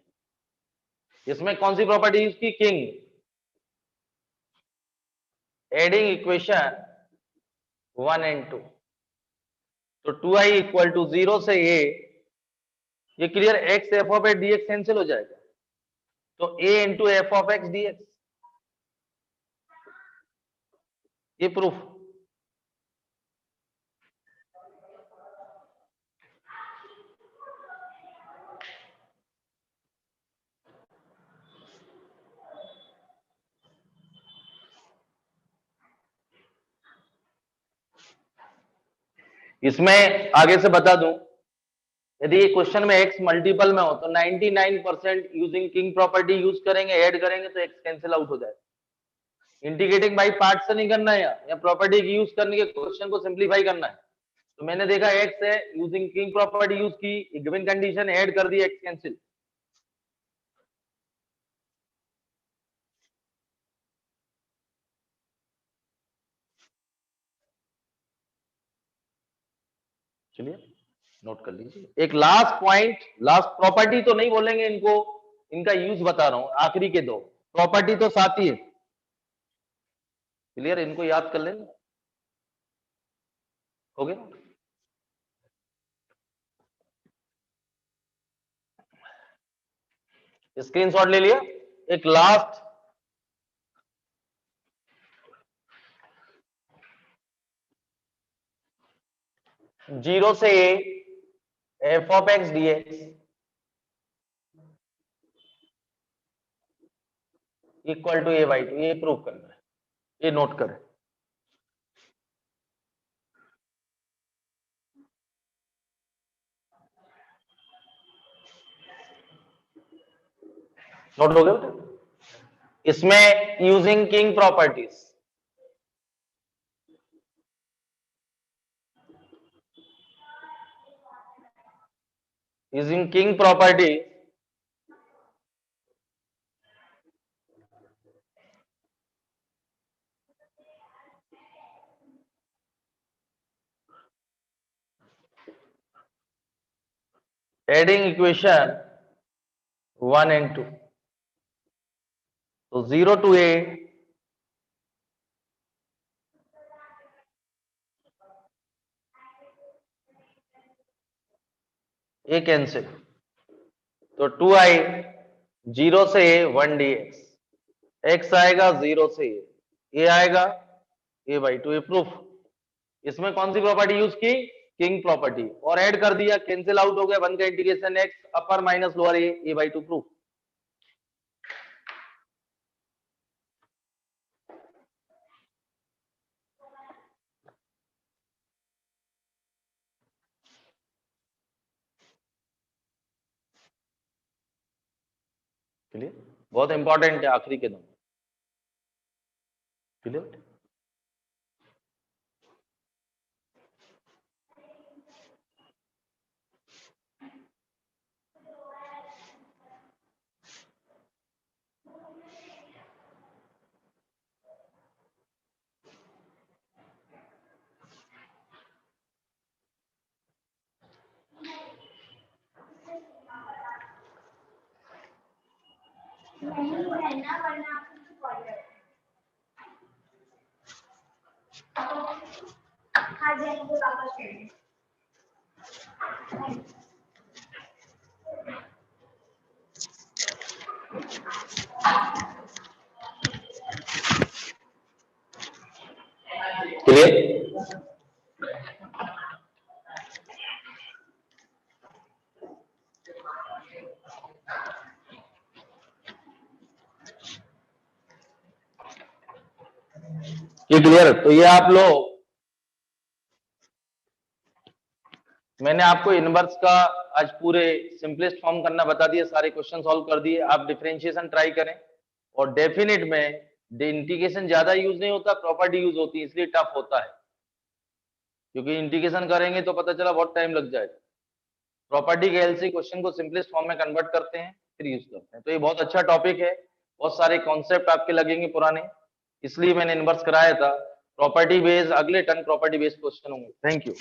इसमें कौन सी प्रॉपर्टी यूज की, किंग। एडिंग इक्वेशन 1 एंड 2, तो 2i इक्वल टू जीरो से ए, ये clear, x f of a d x cancel हो जाएगा, तो a into f of x D x, ये प्रूफ। इसमें आगे से बता दूं, यदि ये क्वेश्चन में x मल्टीपल में हो तो 99% यूजिंग किंग प्रॉपर्टी यूज करेंगे, ऐड करेंगे तो x कैंसिल आउट हो जाएगा। इंटीग्रेटिंग बाई पार्ट से नहीं करना है, या प्रॉपर्टी की यूज करने के क्वेश्चन को सिंप्लीफाई करना है। तो मैंने देखा x है, यूजिंग किंग प्रॉपर्टी यूज की, गिवन कंडीशन ऐड कर दी, x कैंसिल। चलिए नोट कर लीजिए। एक लास्ट पॉइंट, लास्ट प्रॉपर्टी तो नहीं बोलेंगे इनको, इनका यूज बता रहा हूं, आखिरी के दो प्रॉपर्टी तो साथ ही है। क्लियर, इनको याद कर लेना, हो गया। स्क्रीनशॉट ले लिया। एक लास्ट, जीरो से a f of x D x equal to a by two, ये प्रूव करना है, ये नोट करें। नोट हो गया बेटा। इसमें using king properties, using king property, adding equation 1 and 2, तो zero to a a cancel, तो 2i जीरो से ए 1 डी एक्स, एक्स आएगा जीरो से ए आएगा a by two, a proof. इसमें कौन सी प्रॉपर्टी यूज की, किंग प्रॉपर्टी, और ऐड कर दिया, कैंसिल आउट हो गया, 1 का integration x upper minus lower a by two, proof. Clear, बहुत इंपॉर्टेंट है आखिरी के नंबर। Clear, clear? ये क्लियर? तो ये आप लोग, मैंने आपको इनवर्स का आज पूरे सिंपलेस्ट फॉर्म करना बता दिया, सारे क्वेश्चन सॉल्व कर दिए। आप डिफरेंशिएशन ट्राई करें, और डेफिनेट में इंटीग्रेशन ज्यादा यूज नहीं होता, प्रॉपर्टी यूज होती है, इसलिए टफ होता है, क्योंकि इंटीग्रेशन करेंगे तो पता चला बहुत टाइम लग जाएगा। प्रॉपर्टी के हेल्प से क्वेश्चन को सिंपलेस्ट फॉर्म में कन्वर्ट करते हैं, फिर यूज करते हैं। तो ये बहुत अच्छा टॉपिक है, बहुत सारे कॉन्सेप्ट आपके लगेंगे पुराने, इसलिए मैंने इनवर्स कराया था। प्रॉपर्टी बेस्ड अगले टर्म प्रॉपर्टी बेस्ड क्वेश्चन होंगे। Thank you.